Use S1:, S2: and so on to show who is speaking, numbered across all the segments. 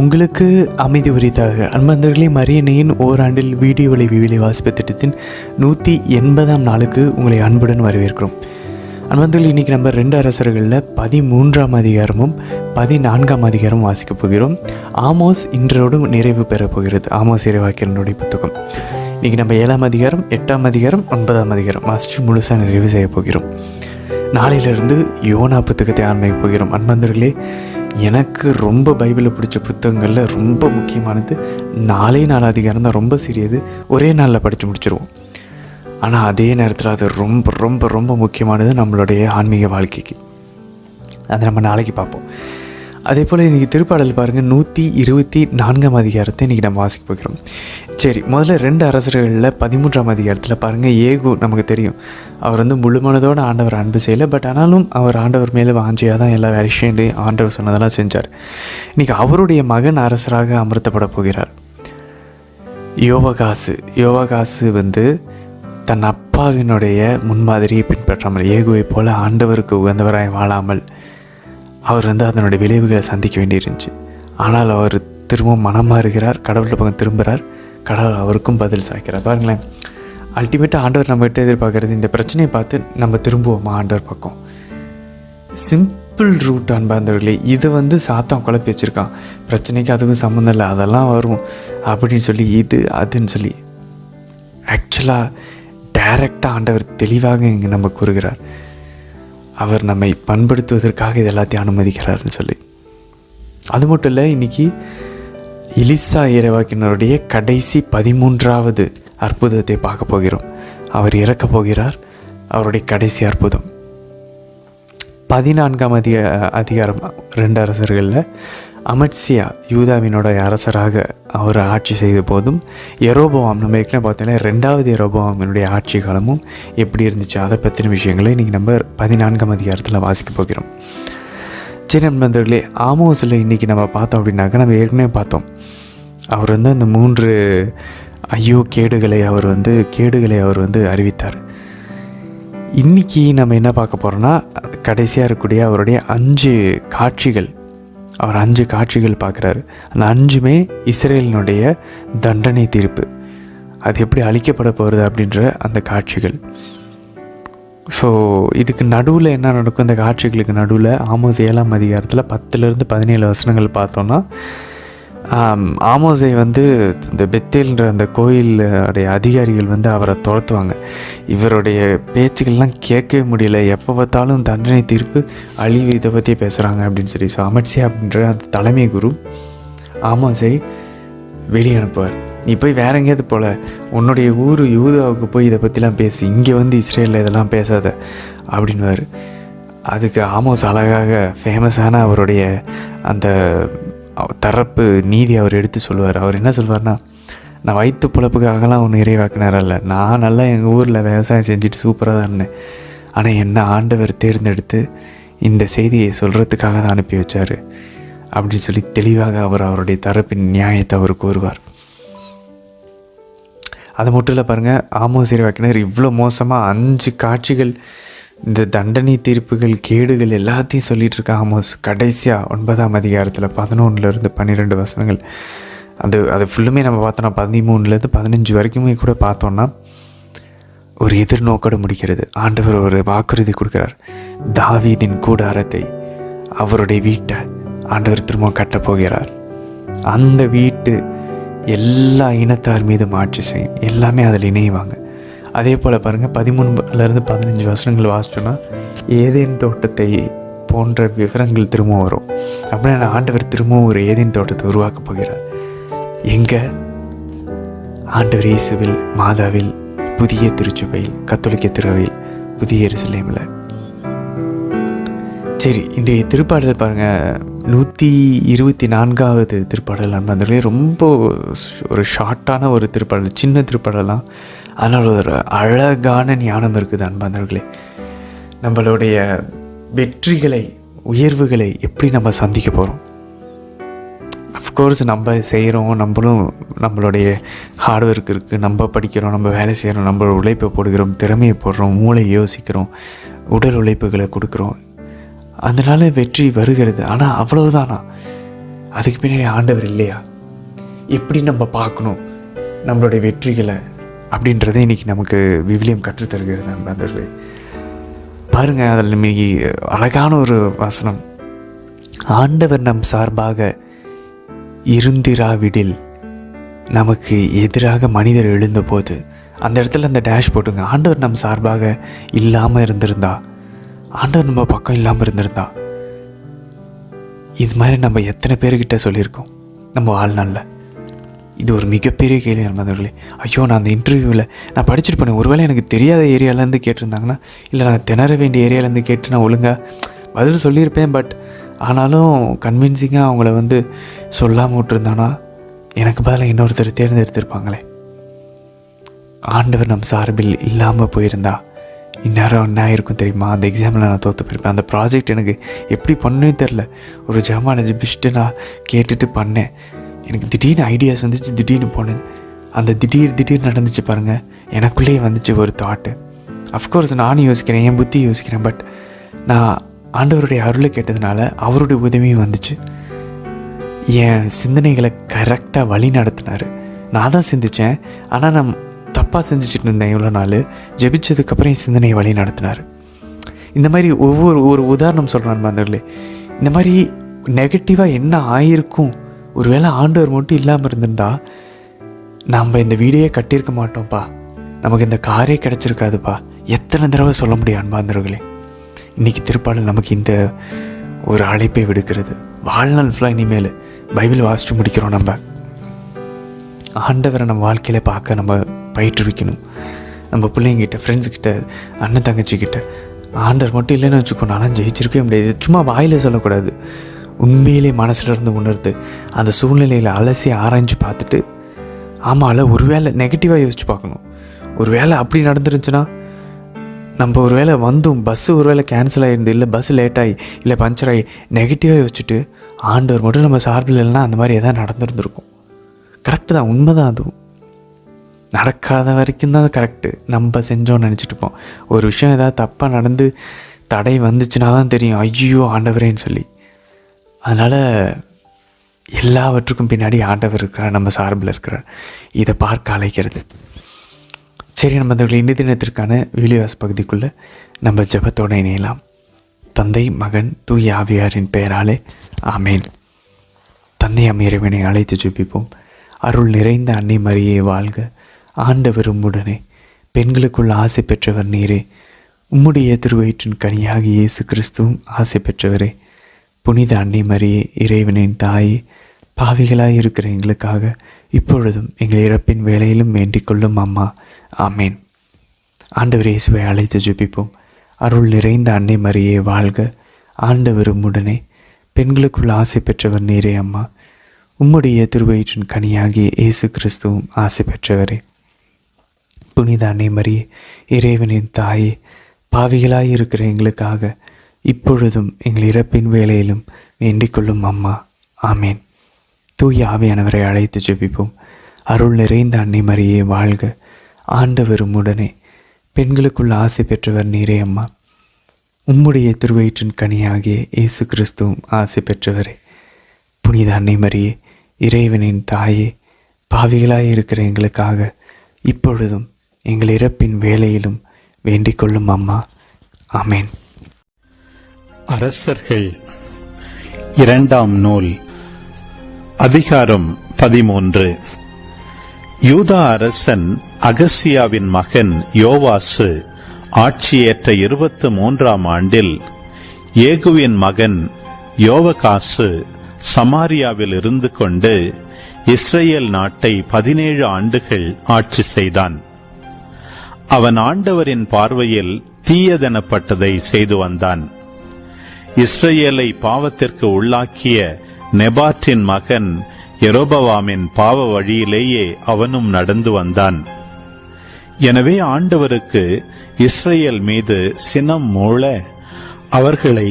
S1: உங்களுக்கு அமைதி உரித்தாக அன்பந்தர்களே, மரியணையின் ஓராண்டில் வீடியோவை விவிலிய வாசிப்பு திட்டத்தின் 180ஆம் நாளுக்கு உங்களை அன்புடன் வரவேற்கிறோம். அன்பந்தர்கள், இன்றைக்கி நம்ம 2 அரசர்களில் 13ஆம் அதிகாரமும் 14ஆம் அதிகாரமும் வாசிக்கப் போகிறோம். ஆமோஸ் இன்றோடு நிறைவு பெறப் போகிறது. ஆமோஸ் இறைவாக்கியனுடைய புத்தகம். இன்றைக்கி நம்ம 7ஆம் அதிகாரம், 8ஆம் அதிகாரம், 9ஆம் அதிகாரம் வாசித்து முழுசாக நிறைவு செய்ய போகிறோம். நாளையிலிருந்து யோனா புத்தகத்தை ஆரம்பிக்க போகிறோம். அன்பந்தர்களே, எனக்கு ரொம்ப பைபிளில் பிடிச்ச புத்தகங்களில் ரொம்ப முக்கியமானது 4 அதிகாரம் தான். ரொம்ப சிறியது, ஒரே நாளில் படித்து முடிச்சிருவோம். ஆனால் அதே நேரத்தில் அது ரொம்ப ரொம்ப ரொம்ப முக்கியமானது நம்மளுடைய ஆன்மீக வாழ்க்கைக்கு. அதை நம்ம நாளைக்கு பார்ப்போம். அதே போல் இன்றைக்கி திருப்பாடல் பாருங்கள், 124ஆம் அதிகாரத்தை இன்றைக்கி நம்ம வாசிக்க போகிறோம். சரி, முதல்ல 2 அரசர்களில் 13ஆம் அதிகாரத்தில் பாருங்கள், ஏகு நமக்கு தெரியும். அவர் முழுமனதோடு ஆண்டவர் அன்பு செய்யலை. பட் ஆனாலும் அவர் ஆண்டவர் மேலே வாஞ்சியாக தான் எல்லா விஷயங்களையும் ஆண்டவர் சொன்னதெல்லாம் செஞ்சார். இன்றைக்கி அவருடைய மகன் அரசராக அமர்த்தப்பட போகிறார். யோவாகாசு தன் அப்பாவினுடைய முன்மாதிரியை பின்பற்றாமல், ஏகுவை போல் ஆண்டவருக்கு உகந்தவராய் வாழாமல் அவர் அதனுடைய விளைவுகளை சந்திக்க வேண்டியிருந்துச்சு. ஆனால் அவர் திரும்பவும் மனம் மாறுகிறார், கடவுள் பக்கம் திரும்புகிறார். கடவுள் அவருக்கும் பதில் சாய்க்கிறார். பாருங்களேன், அல்டிமேட்டாக ஆண்டவர் நம்மகிட்ட எதிர்பார்க்குறது இந்த பிரச்சனையை பார்த்து நம்ம திரும்புவோமா ஆண்டவர் பக்கம். சிம்பிள் ரூட் அன்பார்ந்தவர்களே. இதை சாத்தான் குழப்பி வச்சுருக்கான். பிரச்சனைக்கு அதுக்கும் சம்மந்தம் இல்லை, அதெல்லாம் வரும் அப்படின்னு சொல்லி அதுன்னு சொல்லி. ஆக்சுவலாக டைரெக்டாக ஆண்டவர் தெளிவாக இங்கே நம்ம கூறுகிறார். அவர் நம்மை பண்படுத்துவதற்காக இது எல்லாத்தையும் அனுமதிக்கிறார்னு சொல்லி. அது மட்டும் இல்லை, இன்றைக்கி எலிசா இறைவாக்கினருடைய கடைசி 13ஆவது அற்புதத்தை பார்க்க போகிறோம். அவர் இறக்கப் போகிறார். அவருடைய கடைசி அற்புதம் 14ஆம் அதிகாரம் 2 அரசர்களில் அமத்சியா யூதாவினோட அரசராக அவர் ஆட்சி செய்த போதும், யெரோபோவாம் நம்ம ஏற்கனவே பார்த்தோன்னா 2வது யெரோபோவாமினுடைய ஆட்சி காலமும் எப்படி இருந்துச்சு, அதை பற்றின விஷயங்களை இன்றைக்கி நம்ம 14ஆம் அதிகாரத்தில் வாசிக்க போகிறோம். சரி நண்பர்களே, ஆமோஸில் இன்றைக்கி நம்ம பார்த்தோம் அப்படின்னாக்கா, நம்ம ஏற்கனவே பார்த்தோம். அவர் அந்த 3 கேடுகளை அவர் அறிவித்தார். இன்றைக்கி நம்ம என்ன பார்க்க போகிறோன்னா, கடைசியாக இருக்கக்கூடிய அவருடைய 5 காட்சிகள். அவர் 5 காட்சிகள் பார்க்குறாரு. அந்த 5மே இஸ்ரேலினுடைய தண்டனை தீர்ப்பு, அது எப்படி அழிக்கப்பட போகிறது அப்படின்ற அந்த காட்சிகள். ஸோ இதுக்கு நடுவில் என்ன நடக்கும், இந்த காட்சிகளுக்கு நடுவில் ஆமோஸ் 7ஆம் அதிகாரத்தில் 10லேருந்து 17 வசனங்கள் பார்த்தோன்னா, ஆமோஸை இந்த பெத்தேல்ன்ற அந்த கோயிலுடைய அதிகாரிகள் அவரை துரத்துவாங்க. இவருடைய பேச்சுக்கள்லாம் கேட்கவே முடியல. எப்போ பார்த்தாலும் தண்டனை தீர்ப்பு, அழிவு, இதை பற்றி பேசுகிறாங்க அப்படின்னு சொல்லி. ஸோ அமத்சியா அப்படின்ற அந்த தலைமை குரு ஆமோஸை வெளியே அனுப்புவார். நீ போய் வேற எங்கேயாவது போல, உன்னுடைய ஊர் யூதாவுக்கு போய் இதை பற்றிலாம் பேசு, இங்கே இஸ்ரேலில் இதெல்லாம் பேசாத அப்படின்வார். அதுக்கு ஆமோஸ் அழகாக ஃபேமஸான அவருடைய அந்த தரப்பு நீதி அவர் எடுத்து சொல்லுவார். அவர் என்ன சொல்வார்னா, நான் வயிற்று பிழப்புக்காகலாம் ஒன்று இறைவாக்கினார் அல்ல, நான் நல்லா எங்கள் ஊரில் விவசாயம் செஞ்சுட்டு சூப்பராக தான் இருந்தேன். ஆனால் என்ன ஆண்டவர் தேர்ந்தெடுத்து இந்த செய்தியை சொல்கிறதுக்காக தான் அனுப்பி வச்சார் அப்படின்னு சொல்லி தெளிவாக அவருடைய தரப்பின் நியாயத்தை அவர் கூறுவார். அது மட்டும் இல்லை பாருங்கள், ஆமோஸ் இறைவாக்கினர் இவ்வளோ மோசமாக 5 காட்சிகள், இந்த தண்டனை தீர்ப்புகள், கேடுகள் எல்லாத்தையும் சொல்லிகிட்டு இருக்க ஆமோஸ் கடைசியாக 9ஆம் அதிகாரத்தில் 11லேருந்து 12 வசனங்கள், அது ஃபுல்லுமே நம்ம பார்த்தோன்னா 13லேருந்து 15 வரைக்குமே கூட பார்த்தோன்னா ஒரு எதிர்நோக்கோடு முடிக்கிறது. ஆண்டவர் ஒரு வாக்குறுதி கொடுக்குறார். தாவீதின் கூடாரத்தை, அவருடைய வீட்டை ஆண்டவர் திரும்ப கட்டப்போகிறார். அந்த வீட்டு எல்லா இனத்தார் மீதும் ஆட்சி செய்யும், எல்லாமே அதில் இணைவாங்க. அதே போல் பாருங்கள், 13லேருந்து 15 வசனங்கள் வாசிச்சோன்னா ஏதேன் தோட்டத்தை போன்ற விவரங்கள் திரும்ப வரும். அப்படின்னா ஆண்டவர் திரும்பவும் ஒரு ஏதேன் தோட்டத்தை உருவாக்கப் போகிறார். எங்கே? ஆண்டவர் இயேசுவில், மாதாவில், புதிய திருச்சபையில், கத்தோலிக்க திருவையில், புதிய எருசலேமில். சரி, இன்றைய திருப்பாடல் பாருங்கள், 124வது திருப்பாடல். அன்பர்களே, ரொம்ப ஒரு ஷார்ட்டான ஒரு திருப்பாடல், சின்ன திருப்பாடல் தான். அதனால் ஒரு அழகான ஞானம் இருக்குது அன்பர்களே. நம்மளுடைய வெற்றிகளை, உயர்வுகளை எப்படி நம்ம சந்திக்க போகிறோம். அஃப்கோர்ஸ் நம்ம செய்கிறோம், நம்மளுடைய ஹார்ட் ஒர்க் இருக்குது, நம்ம படிக்கிறோம், நம்ம வேலை செய்கிறோம், நம்மளோட உழைப்பை போடுகிறோம், திறமையை போடுறோம், மூளை யோசிக்கிறோம், உடல் உழைப்புகளை கொடுக்குறோம். அதனால் வெற்றி வருகிறது. ஆனால் அவ்வளவுதானா? அதுக்கு பின்னாடி ஆண்டவர் இல்லையா? எப்படி நம்ம பார்க்கணும் நம்மளுடைய வெற்றிகளை அப்படின்றத இன்றைக்கி நமக்கு விவிலியம் கற்றுத்தருகிறது நண்பர்களே. பாருங்கள், அதில் இன்னைக்கு அழகான ஒரு வசனம், ஆண்டவர் நம் சார்பாக இருந்திராவிடில் நமக்கு எதிராக மனிதர் எழுந்தபோது, அந்த இடத்துல அந்த டேஷ் போட்டுங்க. ஆண்டவர் நம் சார்பாக இல்லாமல் இருந்திருந்தா, ஆண்டவர் நம்ம பக்கம் இல்லாமல் இருந்திருந்தா, இது மாதிரி நம்ம எத்தனை பேர்கிட்ட சொல்லியிருக்கோம் நம்ம வாழ்நாளில்? இது ஒரு மிகப்பெரிய கேள்வி நண்பர்களே. ஐயோ, நான் அந்த இன்டர்வியூவில் நான் படிச்சுட்டு போனேன், ஒருவேளை எனக்கு தெரியாத ஏரியாவிலேருந்து கேட்டிருந்தாங்கன்னா, இல்லை நான் திணற வேண்டிய ஏரியாவிலேருந்து கேட்டு நான் ஒழுங்காக பதில் சொல்லியிருப்பேன். பட் ஆனாலும் கன்வின்சிங்காக அவங்கள சொல்லாமல் விட்டுருந்தானா எனக்கு பதிலாக இன்னொருத்தர் தேர்ந்தெடுத்திருப்பாங்களே. ஆண்டவர் நம் சார்பில் இல்லாமல் போயிருந்தா இந்நேரம் என்ன ஆயிருக்கும் தெரியுமா? அந்த எக்ஸாமில் நான் தோற்று போயிருப்பேன். அந்த ப்ராஜெக்ட் எனக்கு எப்படி பண்ணவே தெரில, ஒரு ஜெர்மானஜி பிஸ்ட்டு நான் கேட்டுட்டு பண்ணேன். எனக்கு திடீர்னு ஐடியாஸ் வந்துச்சு, திடீர்னு போனேன். அந்த திடீர் நடந்துச்சு பாருங்கள், எனக்குள்ளேயே வந்துச்சு ஒரு தாட்டு. அஃப்கோர்ஸ் நானும் யோசிக்கிறேன், என் புத்தி யோசிக்கிறேன். பட் நான் ஆண்டவருடைய அருளை கேட்டதுனால அவருடைய உதவியும் வந்துச்சு. என் சிந்தனைகளை கரெக்டாக வழி நடத்தினார். நான் தான் சிந்தித்தேன், ஆனால் நான் தப்பாக செஞ்சுட்டு இருந்தேன் இவ்வளோ நாள். ஜெபிச்சதுக்கப்புறம் என் சிந்தனையை வழி நடத்தினார். இந்த மாதிரி ஒரு உதாரணம் சொல்கிறான் பாந்தர்களே. இந்த மாதிரி நெகட்டிவாக என்ன ஆயிருக்கும், ஒரு வேளை ஆண்டவர் மட்டும் இல்லாமல் இருந்திருந்தா நம்ம இந்த வீடியே கட்டியிருக்க மாட்டோம்ப்பா, நமக்கு இந்த காரே கிடச்சிருக்காதுப்பா. எத்தனை தடவை சொல்ல முடியும் அன்பாந்தர்களே? இன்றைக்கி திருப்பாடல் நமக்கு இந்த ஒரு அழைப்பை விடுக்கிறது. வாழ்நாள் ஃபுல்லாக இனிமேல் பைபிள் வாசித்து முடிக்கிறோம். நம்ம ஆண்டவரை நம்ம வாழ்க்கையில் பார்க்க நம்ம பயிற்றுவிக்கணும். நம்ம பிள்ளைங்கிட்ட, ஃப்ரெண்ட்ஸுக்கிட்ட, அண்ணன் தங்கச்சிக்கிட்ட ஆண்டவர் மட்டும் இல்லைன்னு வச்சுக்கோ, நான்லாம் ஜெயிச்சிருக்கவே முடியாது. சும்மா வாயில் சொல்லக்கூடாது, உண்மையிலே மனசில் இருந்து உணர்ந்து அந்த சூழ்நிலையில் அலசி ஆராய்ஞ்சு பார்த்துட்டு, ஆமாம்ல ஒரு வேளை நெகட்டிவாக யோசித்து பார்க்கணும். ஒரு வேளை அப்படி நடந்துருந்துச்சுன்னா, நம்ம ஒரு வேளை பஸ்ஸு ஒரு வேளை கேன்சல் ஆகிருந்து, இல்லை பஸ்ஸு லேட்டாகி, இல்லை பஞ்சர் ஆகி, நெகட்டிவாக யோசிச்சுட்டு ஆண்டவர் மட்டும் நம்ம சார்பில் இல்லைன்னா அந்த மாதிரி எதாவது நடந்துருந்துருக்கும். கரெக்டு தான், உண்மை தான். அதுவும் நடக்காத வரைக்கும் தான் கரெக்டு. நம்ம செஞ்சோன்னு நினச்சிட்டுப்போம். ஒரு விஷயம் ஏதாவது தப்பாக நடந்து தடை வந்துச்சுன்னா தான் தெரியும், ஐயோ ஆண்டவரேன்னு சொல்லி. அதனால் எல்லாவற்றுக்கும் பின்னாடி ஆண்டவர் இருக்கிறார், நம்ம சார்பில் இருக்கிறார். இதை பார்க்க அழைக்கிறது. சரி, நம்ம இந்த இந்திய தினத்திற்கான வீடியோஸ் பகுதிக்குள்ளே நம்ம ஜெபத்தோடு இணையலாம். தந்தை, மகன், தூய ஆவியாரின் பெயராலே ஆமேன். தந்தை இறைவனை அழைத்து ஜெபிப்போம். அருள் நிறைந்த அன்னை மரியே வாழ்க, ஆண்டவர் உம்முடனே, பெண்களுக்குள் ஆசை பெற்றவர் நீரே, உம்முடைய திருவயிற்றின் கனியாகி இயேசு கிறிஸ்துவும் ஆசை பெற்றவரே. புனித அன்னை மரியே, இறைவனின் தாயே, பாவிகளாய் இருக்கிற எங்களுக்காக இப்பொழுதும் எங்கள் இறப்பின் வேலையிலும் வேண்டிக் கொள்ளும் அம்மா. ஆமேன். ஆண்டவர் இயேசுவை அழைத்து ஜெபிப்போம். அருள் நிறைந்த அன்னை மரியே வாழ்க, ஆண்டவர் உம்முடனே, பெண்களுக்குள் ஆசை பெற்றவர் நீரே அம்மா. உம்முடைய திருவயிற்றின் கனியாகிய இயேசு கிறிஸ்துவும் ஆசை பெற்றவரே. புனித அன்னை மரியே, இறைவனின் தாயே, பாவிகளாய் இருக்கிற எங்களுக்காக இப்பொழுதும் எங்கள் இறப்பின் வேலையிலும் வேண்டிக் கொள்ளும் அம்மா. ஆமேன். தூய ஆவியானவரை அழைத்து ஜெபிப்போம். அருள் நிறைந்த அன்னை மரியே வாழ்க, ஆண்டவர் உம்முடனே, பெண்களுக்குள் ஆசை பெற்றவர் நீரே அம்மா. உம்முடைய திருவயிற்றின் கனியாகிய இயேசு கிறிஸ்துவும் ஆசை பெற்றவரே. புனித அன்னை மரியே, இறைவனின் தாயே, பாவிகளாய் இருக்கிற எங்களுக்காக இப்பொழுதும் எங்கள் இறப்பின் வேலையிலும் வேண்டிக் கொள்ளும் அம்மா. ஆமேன்.
S2: அரசர்கள் 2ஆம் நூல், அதிகாரம் 13. யூதா அரசன் அகசியாவின் மகன் யோவாசு ஆட்சியேற்ற 23ஆம் ஆண்டில் ஏகுவின் மகன் யோவகாசு சமாரியாவில் இருந்து கொண்டு இஸ்ரேல் நாட்டை 17 ஆண்டுகள் ஆட்சி செய்தான். அவன் ஆண்டவரின் பார்வையில் தீயதெனப்பட்டதை செய்து வந்தான். இஸ்ரேலை பாவத்திற்கு உள்ளாக்கிய நெபாற்றின் மகன் யெரொபவாமின் பாவ வழியிலேயே அவனும் நடந்து வந்தான். எனவே ஆண்டவருக்கு இஸ்ரேல் மீது சினம் மூள அவர்களை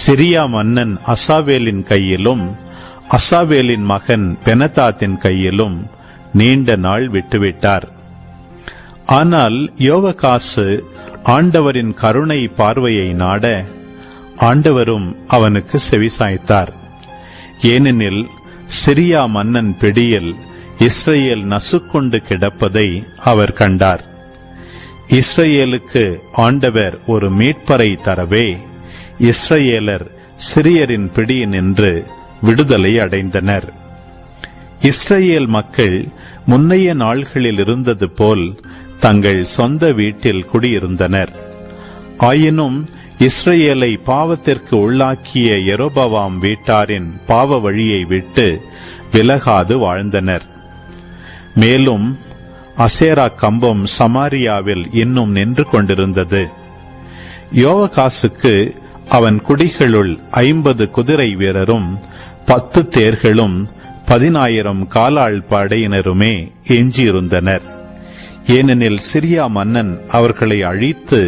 S2: சிரியா மன்னன் அசாவேலின் கையிலும் அசாவேலின் மகன் பெனதாத்தின் கையிலும் நீண்ட நாள் விட்டுவிட்டார். ஆனால் யோவகாசு ஆண்டவரின் கருணை பார்வையை நாட ஆண்டவரும் அவனுக்கு செவிசாய்த்தார். ஏனெனில் சிரியா மன்னன் பிடியில் இஸ்ரேல் நசுக்கொண்டு கிடப்பதை அவர் கண்டார். இஸ்ரேலுக்கு ஆண்டவர் ஒரு மீட்பரை தரவே இஸ்ரேலர் சிரியரின் பிடியினின்று விடுதலை அடைந்தனர். இஸ்ரேல் மக்கள் முன்னைய நாள்களில் இருந்தது போல் தங்கள் சொந்த வீட்டில் குடியிருந்தனர். ஆயினும் இஸ்ரேலை பாவத்திற்கு உள்ளாக்கிய யெரொபெயாம் வீட்டாரின் பாவ வழியை விட்டு விலகாது வாழ்ந்தனர். மேலும் அசேரா கம்பம் சமாரியாவில் இன்னும் நின்று கொண்டிருந்தது. யோவாகாசுக்கு அவன் குடிகளுள் 50 குதிரை வீரரும் 10 தேர்களும் 10,000 காலாள் படையினருமே எஞ்சியிருந்தனர். ஏனெனில் சிரியா மன்னன் அவர்களை அழித்து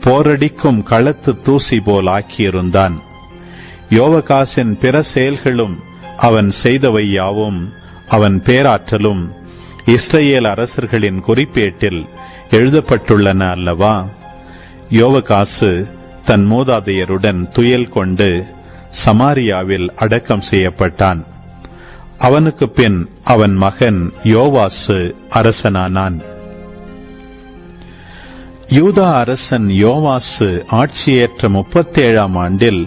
S2: போரடிக்கும் களத்து தூசி போல் ஆக்கியிருந்தான். யோவாகாசின் பிற செயல்களும் அவன் செய்தவை யாவும் அவன் பேராற்றலும் இஸ்ரேல் அரசர்களின் குறிப்பேட்டில் எழுதப்பட்டுள்ளன அல்லவா? யோவாகாசு தன் மூதாதையருடன் துயல் கொண்டு சமாரியாவில் அடக்கம் செய்யப்பட்டான். அவனுக்கு பின் அவன் மகன் யோவாசு அரசனானான். யூதா அரசன் யோவாசு ஆட்சியேற்ற 37ஆம் ஆண்டில்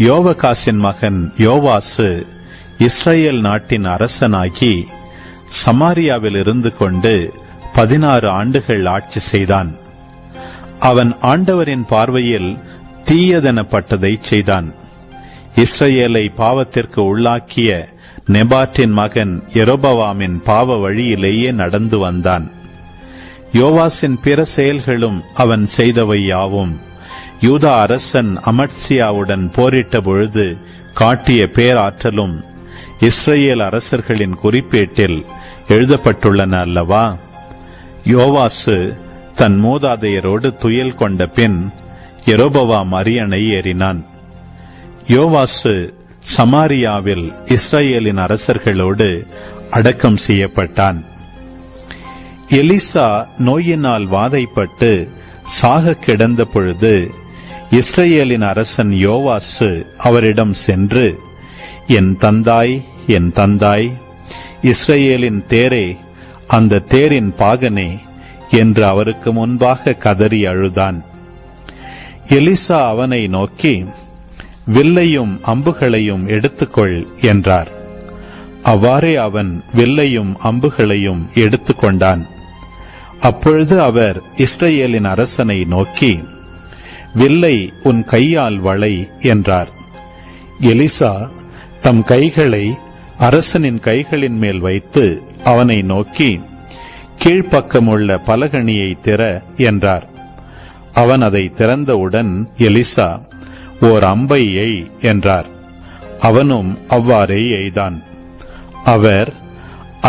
S2: யோவாகாசின் மகன் யோவாசு இஸ்ரேல் நாட்டின் அரசனாகி சமாரியாவில் இருந்து கொண்டு 16 ஆண்டுகள் ஆட்சி செய்தான். அவன் ஆண்டவரின் பார்வையில் தீயதெனப்பட்டதை செய்தான். இஸ்ரேலை பாவத்திற்கு உள்ளாக்கிய நெபாட்டின் மகன் யெரொபெயாமின் பாவ வழியிலேயே நடந்து வந்தான். யோவாசின் பிற செயல்களும் அவன் செய்தவை யாவும் யூதா அரசன் அமத்சியாவுடன் போரிட்ட பொழுது காட்டிய பேராற்றலும் இஸ்ரேல் அரசர்களின் குறிப்பேட்டில் எழுதப்பட்டுள்ளன அல்லவா? யோவாசு தன் மூதாதையரோடு துயல் கொண்ட பின் யெரொபெயாம் அரியணை ஏறினான். யோவாசு சமாரியாவில் இஸ்ரேலின் அரசர்களோடு அடக்கம் செய்யப்பட்டான். எலிசா நோயினால் வாதைப்பட்டு சாக கிடந்த பொழுது இஸ்ரேலின் அரசன் யோவாசு அவரிடம் சென்று, என் தந்தாய், என் தந்தாய், இஸ்ரேலின் தேரே, அந்த தேரின் பாகனே என்று அவருக்கு முன்பாக கதறி அழுதான். எலிசா அவனை நோக்கி, வில்லையும் அம்புகளையும் எடுத்துக்கொள் என்றார். அவ்வாறே அவன் வில்லையும் அம்புகளையும் எடுத்துக்கொண்டான். அப்பொழுது அவர் இஸ்ரேலின் அரசனை நோக்கி, வில்லை உன் கையால் வளை என்றார். எலிசா தம் கைகளை அரசனின் கைகளின் மேல் வைத்து அவனை நோக்கி, கீழ்ப்பக்கமுள்ள பலகணியை திற என்றார். அவன் அதை திறந்தவுடன் எலிசா, ஓர் அம்பை எய் என்றார். அவனும் அவ்வாறே எய்தான். அவர்,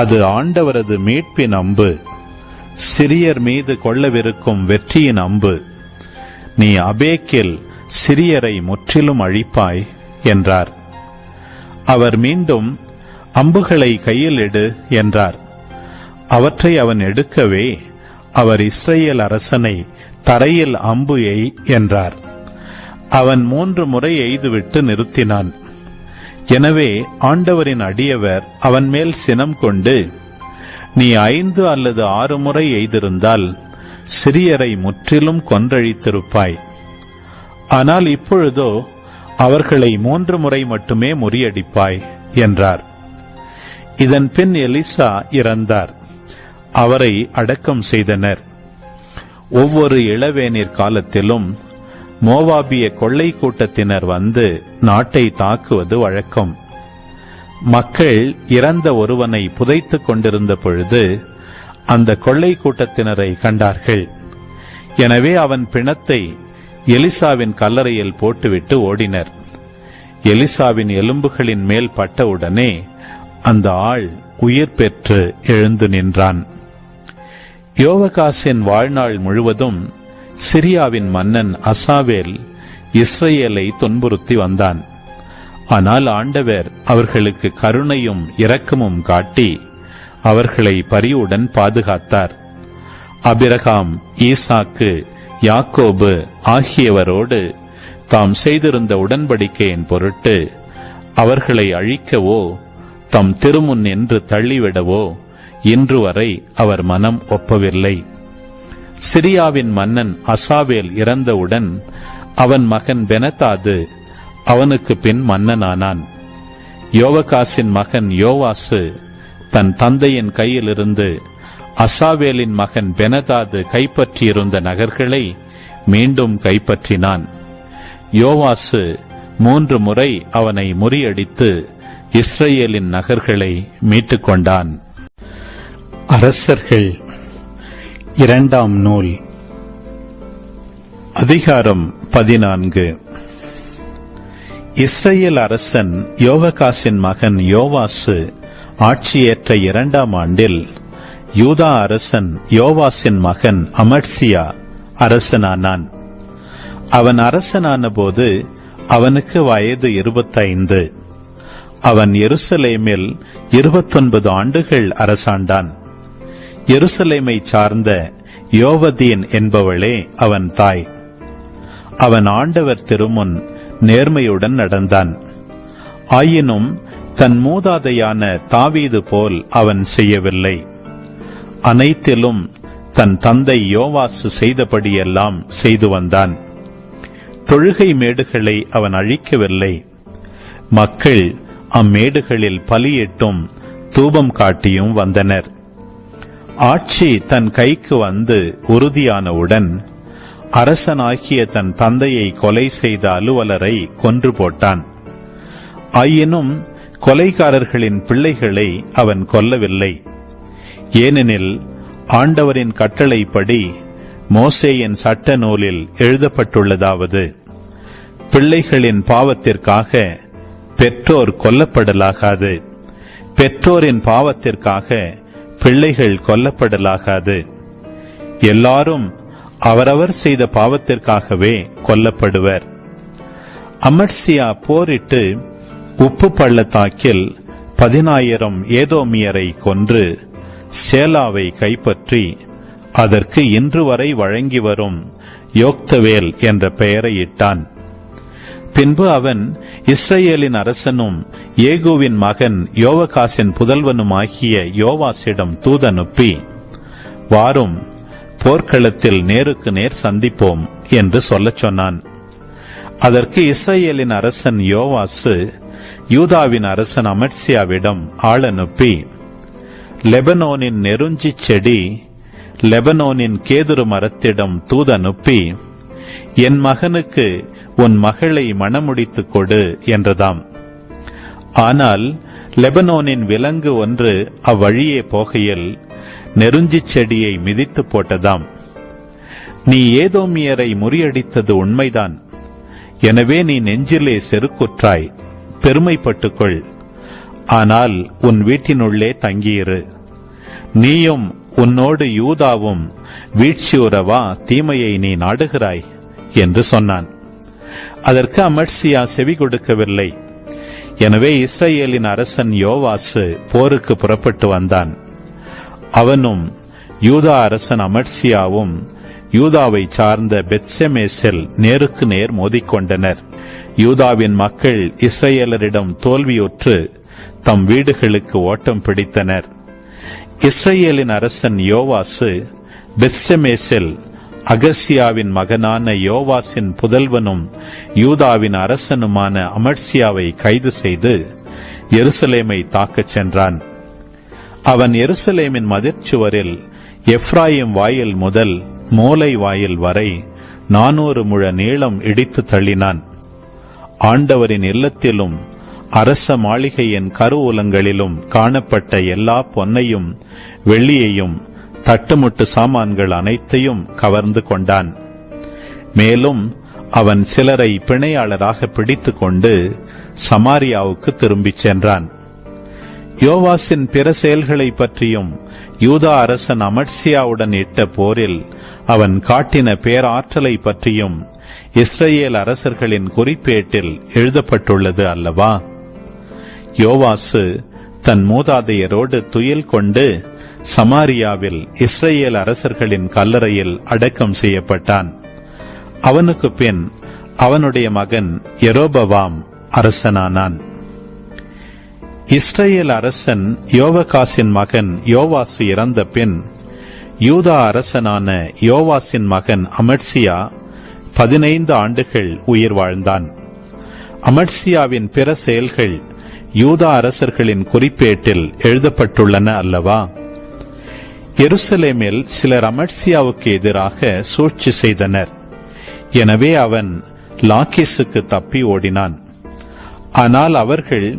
S2: அது ஆண்டவரது மீட்பின் அம்பு, சிரியர் மீது கொள்ளவிருக்கும் வெற்றியின் அம்பு. நீ அபேக்கில் சிரியரை முற்றிலும் அழிப்பாய் என்றார். அவர் மீண்டும், அம்புகளை கையில் எடு என்றார். அவற்றை அவன் எடுக்கவே அவர் இஸ்ரேல் அரசனை தரையில் அம்பு எய் என்றார். அவன் 3 முறை எய்துவிட்டு நிறுத்தினான். எனவே ஆண்டவரின் அடியவர் அவன் மேல் சினம் கொண்டு, நீ 5 அல்லது 6 முறை எய்திருந்தால் சிரியரை முற்றிலும் கொன்றழித்திருப்பாய். ஆனால் இப்பொழுதோ அவர்களை 3 முறை மட்டுமே முறியடிப்பாய் என்றார். இதன் பின் எலிசா இறந்தார். அவரை அடக்கம் செய்தனர். ஒவ்வொரு இளவேநீர் காலத்திலும் மோவாபிய கொள்ளை கூட்டத்தினர் வந்து நாட்டை தாக்குவது வழக்கம். மக்கள் இறந்த ஒருவனை புதைத்துக் கொண்டிருந்த பொழுது அந்த கொள்ளை கூட்டத்தினரை கண்டார்கள். எனவே அவன் பிணத்தை எலிசாவின் கல்லறையில் போட்டுவிட்டு ஓடினர். எலிசாவின் எலும்புகளின் மேல் பட்டவுடனே அந்த ஆள் உயிர் பெற்று எழுந்து நின்றான். யோவாகாசின் வாழ்நாள் முழுவதும் சிரியாவின் மன்னன் அசாவேல் இஸ்ரேலை துன்புறுத்தி வந்தான். ஆனால் ஆண்டவர் அவர்களுக்கு கருணையும் இரக்கமும் காட்டி அவர்களை பரிவுடன் பாதுகாத்தார். ஆபிரகாம், ஈசாக்கு, யாக்கோபு ஆகியவரோடு தாம் செய்திருந்த உடன்படிக்கையின் பொருட்டு அவர்களை அழிக்கவோ தம் திருமுன் என்று தள்ளிவிடவோ இன்று வரை அவர் மனம் ஒப்பவில்லை. சிரியாவின் மன்னன் அசாவேல் இறந்தவுடன் அவன் மகன் பெனதாது அவனுக்கு பின் மன்னனானான். யோவகாசின் மகன் யோவாசு தன் தந்தையின் கையிலிருந்து அசாவேலின் மகன் பெனதாது கைப்பற்றியிருந்த நகர்களை மீண்டும் கைப்பற்றினான். யோவாசு 3 முறை அவனை முறியடித்து இஸ்ரேலின் நகர்களை மீட்டுக் கொண்டான். அரசர்கள் 2ஆம் நூல் அதிகாரம் 14. இஸ்ரேல் அரசன் யோவகாசின் மகன் யோவாசு ஆட்சியேற்ற 2ஆம் ஆண்டில் யூதா அரசன் யோவாசின் மகன் அமத்சியா அரசனானான். அவன் அரசனான போது அவனுக்கு வயது 25. அவன் எருசலேமில் 29 ஆண்டுகள் அரசாண்டான். எருசலேமை சார்ந்த யோவதீன் என்பவளே அவன் தாய். அவன் ஆண்டவர் திருமுன் நேர்மையுடன் நடந்தான். ஆயினும் தன் மூதாதையான தாவீது போல் அவன் செய்யவில்லை. அனைத்திலும் தன் தந்தை யோவாசு செய்தபடியெல்லாம் செய்து வந்தான். தொழுகை மேடுகளை அவன் அழிக்கவில்லை. மக்கள் அம்மேடுகளில் பலியிட்டும் தூபம் காட்டியும் வந்தனர். ஆட்சி தன் கைக்கு வந்து உறுதியானவுடன் அரசனாகிய தன் தந்தையை கொலை செய்த அலுவலரை கொன்று போட்டான். ஆயினும் கொலைகாரர்களின் பிள்ளைகளை அவன் கொல்லவில்லை. ஏனெனில் ஆண்டவரின் கட்டளைப்படி மோசேயின் சட்ட நூலில் எழுதப்பட்டுள்ளதாவது, பிள்ளைகளின் பாவத்திற்காக பெற்றோர் கொல்லப்படலாகாது, பெற்றோரின் பாவத்திற்காக பிள்ளைகள் கொல்லப்படலாகாது. எல்லாரும் அவரவர் செய்த பாவத்திற்காகவே கொல்லப்படுவர். அமத்சியா போரிட்டு உப்பு பள்ளத்தாக்கில் 10,000 ஏதோமியரை கொன்று சேலாவை கைப்பற்றி அதற்கு இன்று வரை வழங்கி வரும் யோக்தவேல் என்ற பெயரை இட்டான். பின்பு அவன் இஸ்ரேலின் அரசனும் ஏகூவின் மகன் யோவகாசின் புதல்வனுமாகிய யோவாசிடம் தூதனுப்பி, வாரும், போர்க்களத்தில் நேருக்கு நேர் சந்திப்போம் என்று சொல்லச் சொன்னான். அதற்கு இஸ்ரேலின் அரசன் யோவாசு யூதாவின் அரசன் அமத்சியாவிடம் ஆள் அனுப்பி, லெபனோனின் நெருஞ்சி செடி லெபனோனின் கேதுரு மரத்திடம் தூதனுப்பி, என் மகனுக்கு உன் மகளை மணமுடித்துக் கொடு என்றதாம். ஆனால் லெபனோனின் விலங்கு ஒன்று அவ்வழியே போகையில் நெருஞ்சிச் செடியை மிதித்து போட்டதாம். நீ ஏதோமியரை முறியடித்தது உண்மைதான். எனவே நீ நெஞ்சிலே செருக்குற்றாய், பெருமைப்பட்டுக்கொள். ஆனால் உன் வீட்டினுள்ளே தங்கியிரு. நீயும் உன்னோடு யூதாவும் வீழ்ச்சியுறவா தீமையை நீ நாடுகிறாய் என்று சொன்னான். அதற்கு அமத்சியா செவி கொடுக்கவில்லை. எனவே இஸ்ரேலின் அரசன் யோவாசு போருக்கு புறப்பட்டு வந்தான். அவனும் யூதா அரசன் அமத்சியாவும் யூதாவை சார்ந்த பெத்செமேசில் நேருக்கு நேர் மோதிக்கொண்டனர். யூதாவின் மக்கள் இஸ்ரேலரிடம் தோல்வியுற்று தம் வீடுகளுக்கு ஓட்டம் பிடித்தனர். இஸ்ரேலின் அரசன் யோவாசு பெத்செமேசில் அகசியாவின் மகனான யோவாசின் புதல்வனும் யூதாவின் அரசனுமான அமத்சியாவை கைது செய்து எருசலேமை தாக்கச் சென்றான். அவன் எருசலேமின் மதிர்ச்சுவரில் எப்ராயிம் வாயில் முதல் மோலை வாயில் வரை 400 முழ நீளம் இடித்து தள்ளினான். ஆண்டவரின் இல்லத்திலும் அரச மாளிகையின் கருவூலங்களிலும் காணப்பட்ட எல்லா பொன்னையும் வெள்ளியையும் தட்டுமுட்டு சாமான்கள் அனைத்தையும் கவர்ந்து கொண்டான். மேலும் அவன் சிலரை பிணையாளராக பிடித்துக் கொண்டு சமாரியாவுக்கு திரும்பிச் சென்றான். யோவாசின் பிற செயல்களை பற்றியும் யூதா அரசன் அமத்சியாவுடன் இட்ட போரில் அவன் காட்டின பேராற்றலை பற்றியும் இஸ்ரேல் அரசர்களின் குறிப்பேட்டில் எழுதப்பட்டுள்ளது அல்லவா? யோவாசு தன் மூதாதையரோடு துயில் கொண்டு சமாரியாவில் இஸ்ரேல் அரசர்களின் கல்லறையில் அடக்கம் செய்யப்பட்டான். அவனுக்கு பின் அவனுடைய மகன் யெரொபெயாம் அரசனானான். இஸ்ரேல் அரசன் யோவகாசின் மகன் யோவாசு இறந்த பின் யூதா அரசனான யோவாசின் மகன் அமட்சியா 15 ஆண்டுகள் உயிர் வாழ்ந்தான். அமட்சியாவின் பிற செயல்கள் யூதா அரசர்களின் குறிப்பேட்டில் எழுதப்பட்டுள்ளன அல்லவா? எருசலேமில் சிலர் அமட்சியாவுக்கு எதிராக சூழ்ச்சி செய்தனர். எனவே அவன் லாக்கீசுக்கு தப்பி ஓடினான். ஆனால் அவர்கள்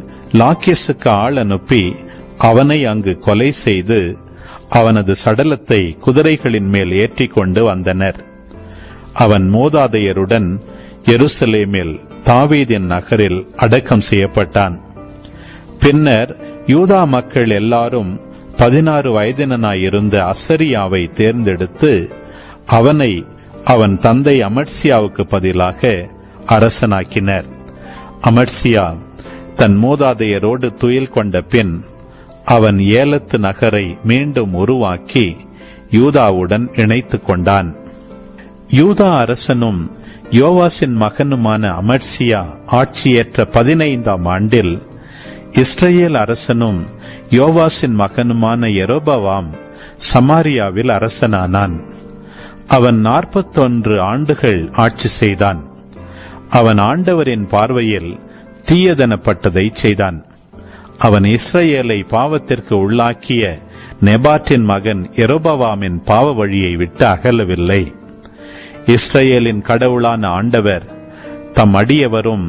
S2: லாக்கீசுக்கு ஆள் அனுப்பி அவனை அங்கு கொலை செய்து அவனது சடலத்தை குதிரைகளின் மேல் ஏற்றிக்கொண்டு வந்தனர். அவன் மூதாதையருடன் எருசலேமில் தாவீதின் நகரில் அடக்கம் செய்யப்பட்டான். பின்னர் யூதா மக்கள் எல்லாரும் 16 வயதினனாயிருந்த அசரியாவை தேர்ந்தெடுத்து அவனை அவன் தந்தை அமட்சியாவுக்கு பதிலாக அரசனாக்கினர். அமட்சியா தன் மூதாதையரோடு துயில் கொண்ட பின் அவன் ஏலத்து நகரை மீண்டும் உருவாக்கி யூதாவுடன் இணைத்துக் கொண்டான். யூதா அரசனும் யோவாசின் மகனுமான அமட்சியா ஆட்சியேற்ற 15ஆம் ஆண்டில் இஸ்ரேல் அரசனும் யோவாசின் மகனுமான யெரொபெயாம் சமாரியாவில் அரசனானான். அவன் 41 ஆண்டுகள் ஆட்சி செய்தான். அவன் ஆண்டவரின் பார்வையில் தீயதனப்பட்டதை செய்தான். அவன் இஸ்ரேலை பாவத்திற்கு உள்ளாக்கிய நெபாட்டின் மகன் யெரொபெயாமின் பாவ வழியை விட்டு அகலவில்லை. இஸ்ரேலின் கடவுளான ஆண்டவர் தம் அடியவரும்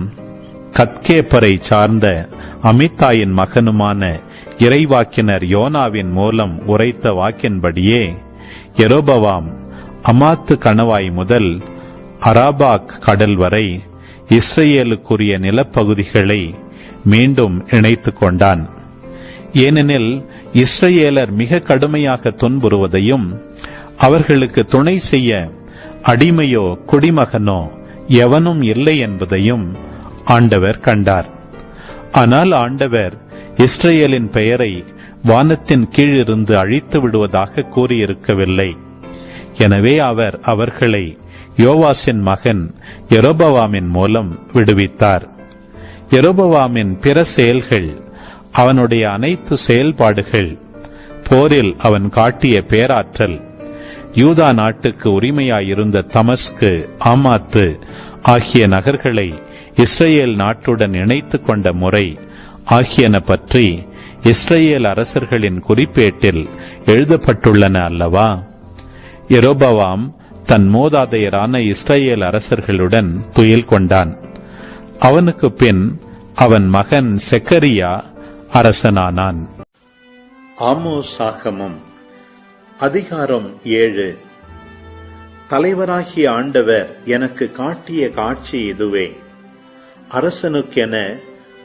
S2: கத்கேப்பரை சார்ந்த அமித்தாயின் மகனுமான இறைவாக்கினர் யோனாவின் மூலம் உரைத்த வாக்கின்படியே யெரொபெயாம் அமாத்து கணவாய் முதல் அராபாக் கடல் வரை இஸ்ரேலுக்குரிய நிலப்பகுதிகளை மீண்டும் இணைத்துக் கொண்டான். ஏனெனில் இஸ்ரேலர் மிக கடுமையாக துன்புறுவதையும் அவர்களுக்கு துணை செய்ய அடிமையோ குடிமகனோ எவனும் இல்லை என்பதையும் ஆண்டவர் கண்டார். ஆனால் ஆண்டவர் இஸ்ரேலின் பெயரை வானத்தின் கீழிருந்து அழித்து விடுவதாக கூறியிருக்கவில்லை. எனவே அவர் அவர்களை யோவாசின் மகன் யெரொபெயாமின் மூலம் விடுவித்தார். யெரொபெயாமின் பிற செயல்கள், அவனுடைய அனைத்து செயல்பாடுகள், போரில் அவன் காட்டிய பேராற்றல், யூதா நாட்டுக்கு உரிமையாயிருந்த தமஸ்கு, ஆமாத்து ஆகிய நகர்களை இஸ்ரேல் நாட்டுடன் இணைத்துக் கொண்ட முறை ஆகியன பற்றி இஸ்ரேல் அரசர்களின் குறிப்பேட்டில் எழுதப்பட்டுள்ளன அல்லவா? யெரொபெயாம் தன் மூதாதையரான இஸ்ரேல் அரசர்களுடன் துயில் கொண்டான். அவனுக்கு பின் அவன் மகன் செக்கரியா அரசனானான். ஆமோஸாகமம் அதிகாரம் 7. தலைவராகிய ஆண்டவர் எனக்கு காட்டிய காட்சி இதுவே. அரசனுக்கென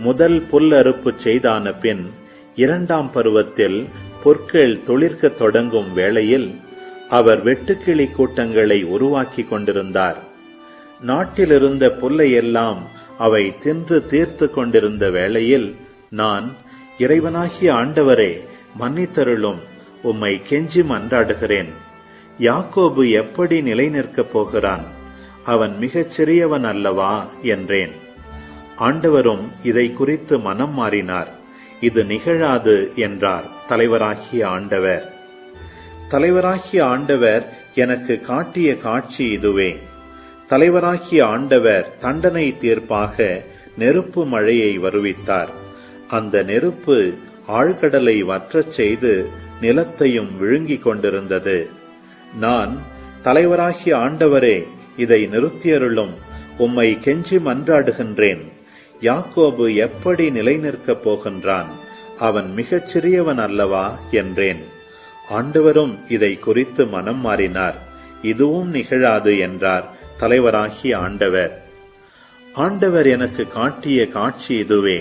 S2: முதல் புல் அறுப்பு செய்தான பின் 2ஆம் பருவத்தில் பொற்கள் துளிர்க்கத் தொடங்கும் வேளையில் அவர் வெட்டுக்கிளி கூட்டங்களை உருவாக்கிக் கொண்டிருந்தார். நாட்டிலிருந்த புல்லையெல்லாம் அவை தின்று தீர்த்து கொண்டிருந்த வேளையில் நான், இறைவனாகிய ஆண்டவரே, மன்னித்தருளும், உம்மை கெஞ்சி மன்றாடுகிறேன். யாக்கோபு எப்படி நிலை நிற்கப் போகிறான்? அவன் மிகச் சிறியவன் அல்லவா என்றேன். ஆண்டவரும் இதை குறித்து மனம் மாறினார். இது நிகழாது என்றார் தலைவராகிய ஆண்டவர். தலைவராகிய ஆண்டவர் எனக்கு காட்டிய காட்சி இதுவே. தலைவராகிய ஆண்டவர் தண்டனை தீர்ப்பாக நெருப்பு மழையை வருவித்தார். அந்த நெருப்பு ஆழ்கடலை வற்றச் செய்து நிலத்தையும் விழுங்கிக் கொண்டிருந்தது. நான், தலைவராகிய ஆண்டவரே, இதை நிறுத்தியருளும், உம்மை கெஞ்சி மன்றாடுகின்றேன். யாக்கோபு எப்படி நிலை நிற்கப் போகின்றான்? அவன் மிகச் சிறியவன் அல்லவா என்றேன். ஆண்டவரும் இதை குறித்து மனம் மாறினார். இதுவும் நிகழாது என்றார் தலைவராகிய ஆண்டவர். ஆண்டவர் எனக்கு காட்டிய காட்சி இதுவே.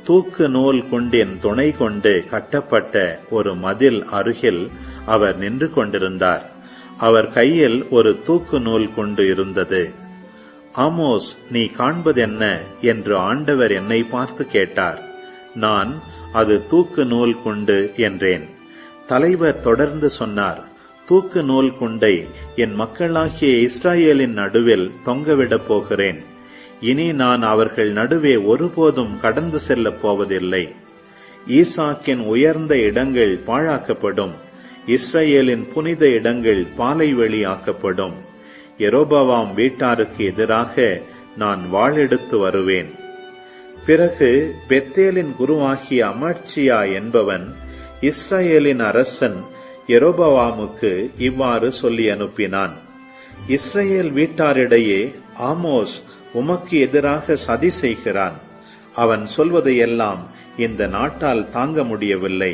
S2: தூக்கு நூல் குண்டின் துணை கொண்டு கட்டப்பட்ட ஒரு மதில் அருகில் அவர் நின்று கொண்டிருந்தார். அவர் கையில் ஒரு தூக்கு நூல் குண்டு இருந்தது. ஆமோஸ், நீ காண்பதென்ன என்று ஆண்டவர் என்னை பார்த்து கேட்டார். நான், அது தூக்கு நூல் குண்டு என்றேன். தலைவர் தொடர்ந்து சொன்னார், தூக்கு நூல் குண்டை என் மக்களாகிய இஸ்ராயேலின் நடுவில் தொங்கவிடப் போகிறேன். இனி நான் அவர்கள் நடுவே ஒருபோதும் கடந்து செல்லப் போவதில்லை. ஈசாக்கின் உயர்ந்த இடங்கள் பாழாக்கப்படும். இஸ்ரவேலின் புனித இடங்கள் பாலைவெளியாக்கப்படும். யெரொபெயாம் வீட்டாருக்கு எதிராக நான் வாளெடுத்து வருவேன். பிறகு பெத்தேலின் குருவாகிய அமர்சியா என்பவன் இஸ்ரவேலின் அரசன் யெரொபெயாமுக்கு இவ்வாறு சொல்லி அனுப்பினான். இஸ்ரவேல் வீட்டாரிடையே ஆமோஸ் உமக்கு எதிராக சதி செய்கிறான். அவன் சொல்வதையெல்லாம் இந்த நாட்டால் தாங்க முடியவில்லை.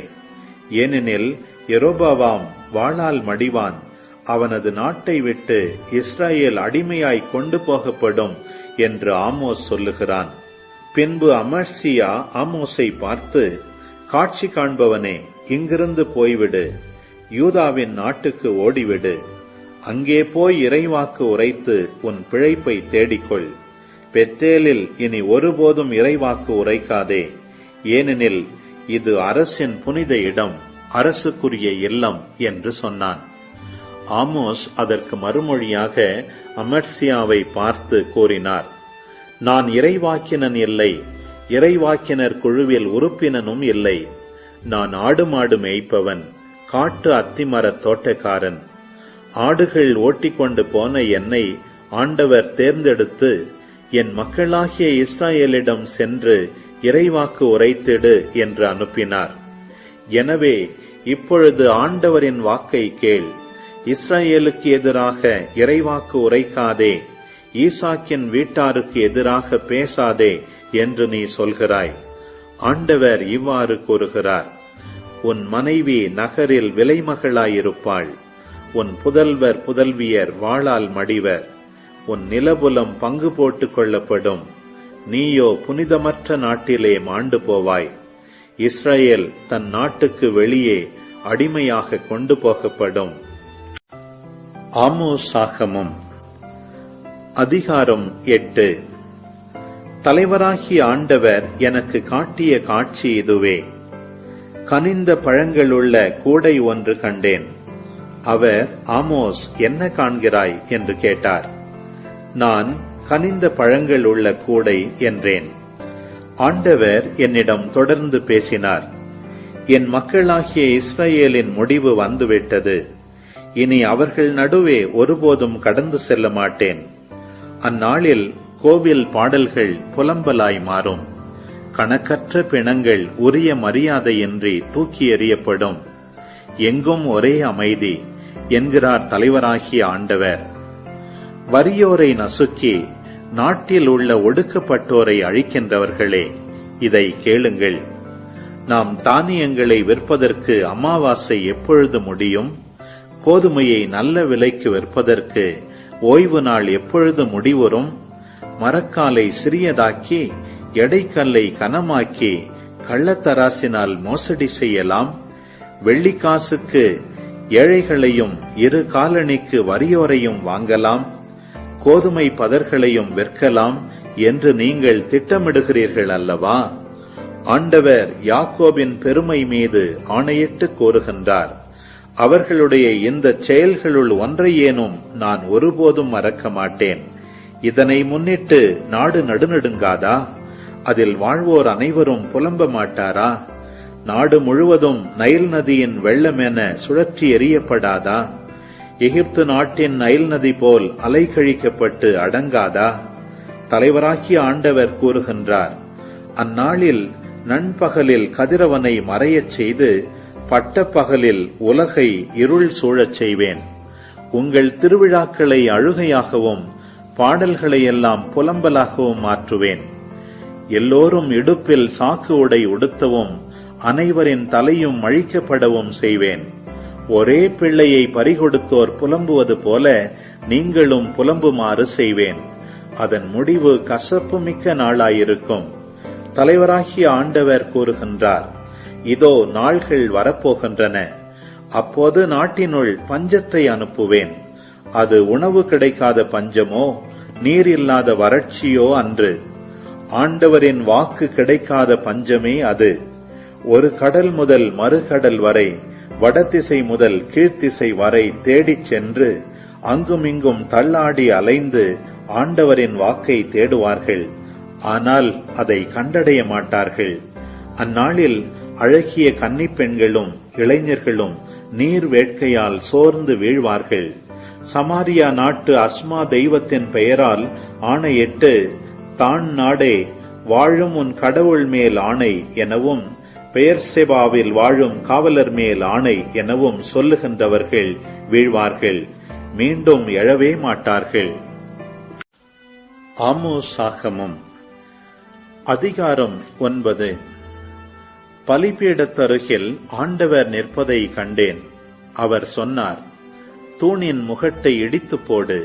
S2: ஏனெனில் யெரொபெயாம் வாளால் மடிவான். அவனது நாட்டை விட்டு இஸ்ரவேல் அடிமையாய் கொண்டு போகப்படும் என்று ஆமோஸ் சொல்லுகிறான். பின்பு அமர்சியா ஆமோஸை பார்த்து, காட்சி காண்பவனே, இங்கிருந்து போய்விடு, யூதாவின் நாட்டுக்கு ஓடிவிடு. அங்கே போய் இறைவாக்கு உரைத்து உன் பிழைப்பை தேடிக்கொள். பெத்தேலில் இனி ஒருபோதும் இறைவாக்கு உரைக்காதே. ஏனெனில் இது அரசின் புனித இடம், அரசுக்குரிய இல்லம் என்று சொன்னான். ஆமோஸ் அதற்கு மறுமொழியாக அமர்சியாவை பார்த்து கூறினார், நான் இறைவாக்கினன் இல்லை, இறைவாக்கினர் குழுவில் உறுப்பினனும் இல்லை. நான் ஆடு மாடு மேய்ப்பவன், காட்டு அத்திமரத் தோட்டக்காரன். ஆடுகள் ஓட்டிக்கொண்டு போன என்னை ஆண்டவர் தேர்ந்தெடுத்து என் மக்களாகிய இஸ்ரவேலிடம் சென்று இறைவாக்கு உரைத்திடு என்று அனுப்பினார். எனவே இப்பொழுது ஆண்டவரின் வாக்கை கேள். இஸ்ரவேலுக்கு எதிராக இறைவாக்கு உரைக்காதே, ஈசாக்கின் வீட்டாருக்கு எதிராக பேசாதே என்று நீ சொல்கிறாய். ஆண்டவர் இவ்வாறு கூறுகிறார், உன் மனைவி நகரில் விலைமகளாயிருப்பாள். உன் புதல்வர் புதல்வியர் வாளால் மடிவர். உன் நிலபுலம் பங்கு போட்டுக் கொள்ளப்படும். நீயோ புனிதமற்ற நாட்டிலே மாண்டு போவாய். இஸ்ரவேல் தன் நாட்டுக்கு வெளியே அடிமையாக கொண்டு போகப்படும். ஆமோஸ் சாகமம் அதிகாரம் 8. தலைவராகிய ஆண்டவர் எனக்கு காட்டிய காட்சி இதுவே. கனிந்த பழங்களுள்ள கூடை ஒன்று கண்டேன். அவர், ஆமோஸ், என்ன காண்கிறாய் என்று கேட்டார். நான், கனிந்த பழங்கள் உள்ள கூடை என்றேன். ஆண்டவர் என்னிடம் தொடர்ந்து பேசினார். என் மக்களாகிய இஸ்ரவேலின் முடிவு வந்துவிட்டது. இனி அவர்கள் நடுவே ஒருபோதும் கடந்து செல்ல மாட்டேன். அந்நாளில் கோவில் பாடல்கள் புலம்பலாய் மாறும். கணக்கற்ற பிணங்கள் உரிய மரியாதையின்றி தூக்கி எறியப்படும். எங்கும் ஒரே அமைதி என்கிறார் தலைவராகிய ஆண்டவர். வறியோரை நசுக்கி நாட்டில் உள்ள ஒடுக்கப்பட்டோரை அழிக்கின்றவர்களே, இதை கேளுங்கள். நாம் தானியங்களை விற்பதற்கு அமாவாசை எப்பொழுது முடியும்? கோதுமையை நல்ல விலைக்கு விற்பதற்கு ஓய்வு நாள் எப்பொழுது முடிவரும்? மரக்காலை சிறியதாக்கி எடைக்கல்லை கனமாக்கி கள்ளத்தராசினால் மோசடி செய்யலாம். வெள்ளிக்காசுக்கு ஏழைகளையும் இரு காலணிக்கு வறியோரையும் வாங்கலாம். கோதுமை பதர்களையும் விற்கலாம் என்று நீங்கள் திட்டமிடுகிறீர்கள் அல்லவா? ஆண்டவர் யாக்கோபின் பெருமை மீது ஆணையிட்டு கூறுகின்றார், அவர்களுடைய இந்த செயல்களுள் ஒன்றையேனும் நான் ஒருபோதும் மறக்க மாட்டேன். இதனை முன்னிட்டு நாடு நடுநடுங்காதா? அதில் வாழ்வோர் அனைவரும் புலம்ப மாட்டாரா? நாடு முழுவதும் நைல் நதியின் வெள்ளமென சுழற்றி எறியப்படாதா? எகிப்து நாட்டின் நைல் நதி போல் அலைக்கழிக்கப்பட்டு அடங்காதா? தலைவராகிய ஆண்டவர் கூறுகின்றார், அந்நாளில் நண்பகலில் கதிரவனை மறையச் செய்து பட்டப்பகலில் உலகை இருள் சூழச் செய்வேன். உங்கள் திருவிழாக்களை அழுகையாகவும் பாடல்களையெல்லாம் புலம்பலாகவும் மாற்றுவேன். எல்லோரும் இடுப்பில் சாக்கு உடை உடுத்தவும் அனைவரின் தலையும் அழிக்கப்படவும் செய்வேன். ஒரே பிள்ளையை பறிகொடுத்தோர் புலம்புவது போல நீங்களும் புலம்புமாறு செய்வேன். அதன் முடிவு கசப்பு மிக்க நாளாயிருக்கும். தலைவராகிய ஆண்டவர் கூறுகின்றார், இதோ நாள்கள் வரப்போகின்றன. அப்போது நாட்டினுள் பஞ்சத்தை அனுப்புவேன். அது உணவு கிடைக்காத பஞ்சமோ நீர் இல்லாத வறட்சியோ அன்று. ஆண்டவரின் வாக்கு கிடைக்காத பஞ்சமே அது. ஒரு கடல் முதல் மறுகடல் வரை, வடதிசை முதல் கீழ்த்திசை வரை தேடிச் சென்று அங்குமிங்கும் தள்ளாடி அலைந்து ஆண்டவரின் வாக்கை தேடுவார்கள். ஆனால் அதை கண்டடைய மாட்டார்கள். அந்நாளில் அழகிய கன்னிப் பெண்களும் இளைஞர்களும் நீர் வேட்கையால் சோர்ந்து வீழ்வார்கள். சமாரியா நாட்டு அஸ்மா தெய்வத்தின் பெயரால் ஆணையிட்டு, தான் நாடே வாழும் உன் கடவுள் மேல் ஆணை எனவும் பெயர்செபாவில் வாழும் காவலர் மேல் ஆணை எனவும் சொல்லுகின்றவர்கள் வீழ்வார்கள், மீண்டும் எழவே மாட்டார்கள். ஆமோஸ் ஆகமம் அதிகாரம் 9. பலிபீடத்தருகில் ஆண்டவர் நிற்பதை கண்டேன். அவர் சொன்னார், தூணின் முகட்டை இடித்து போடு,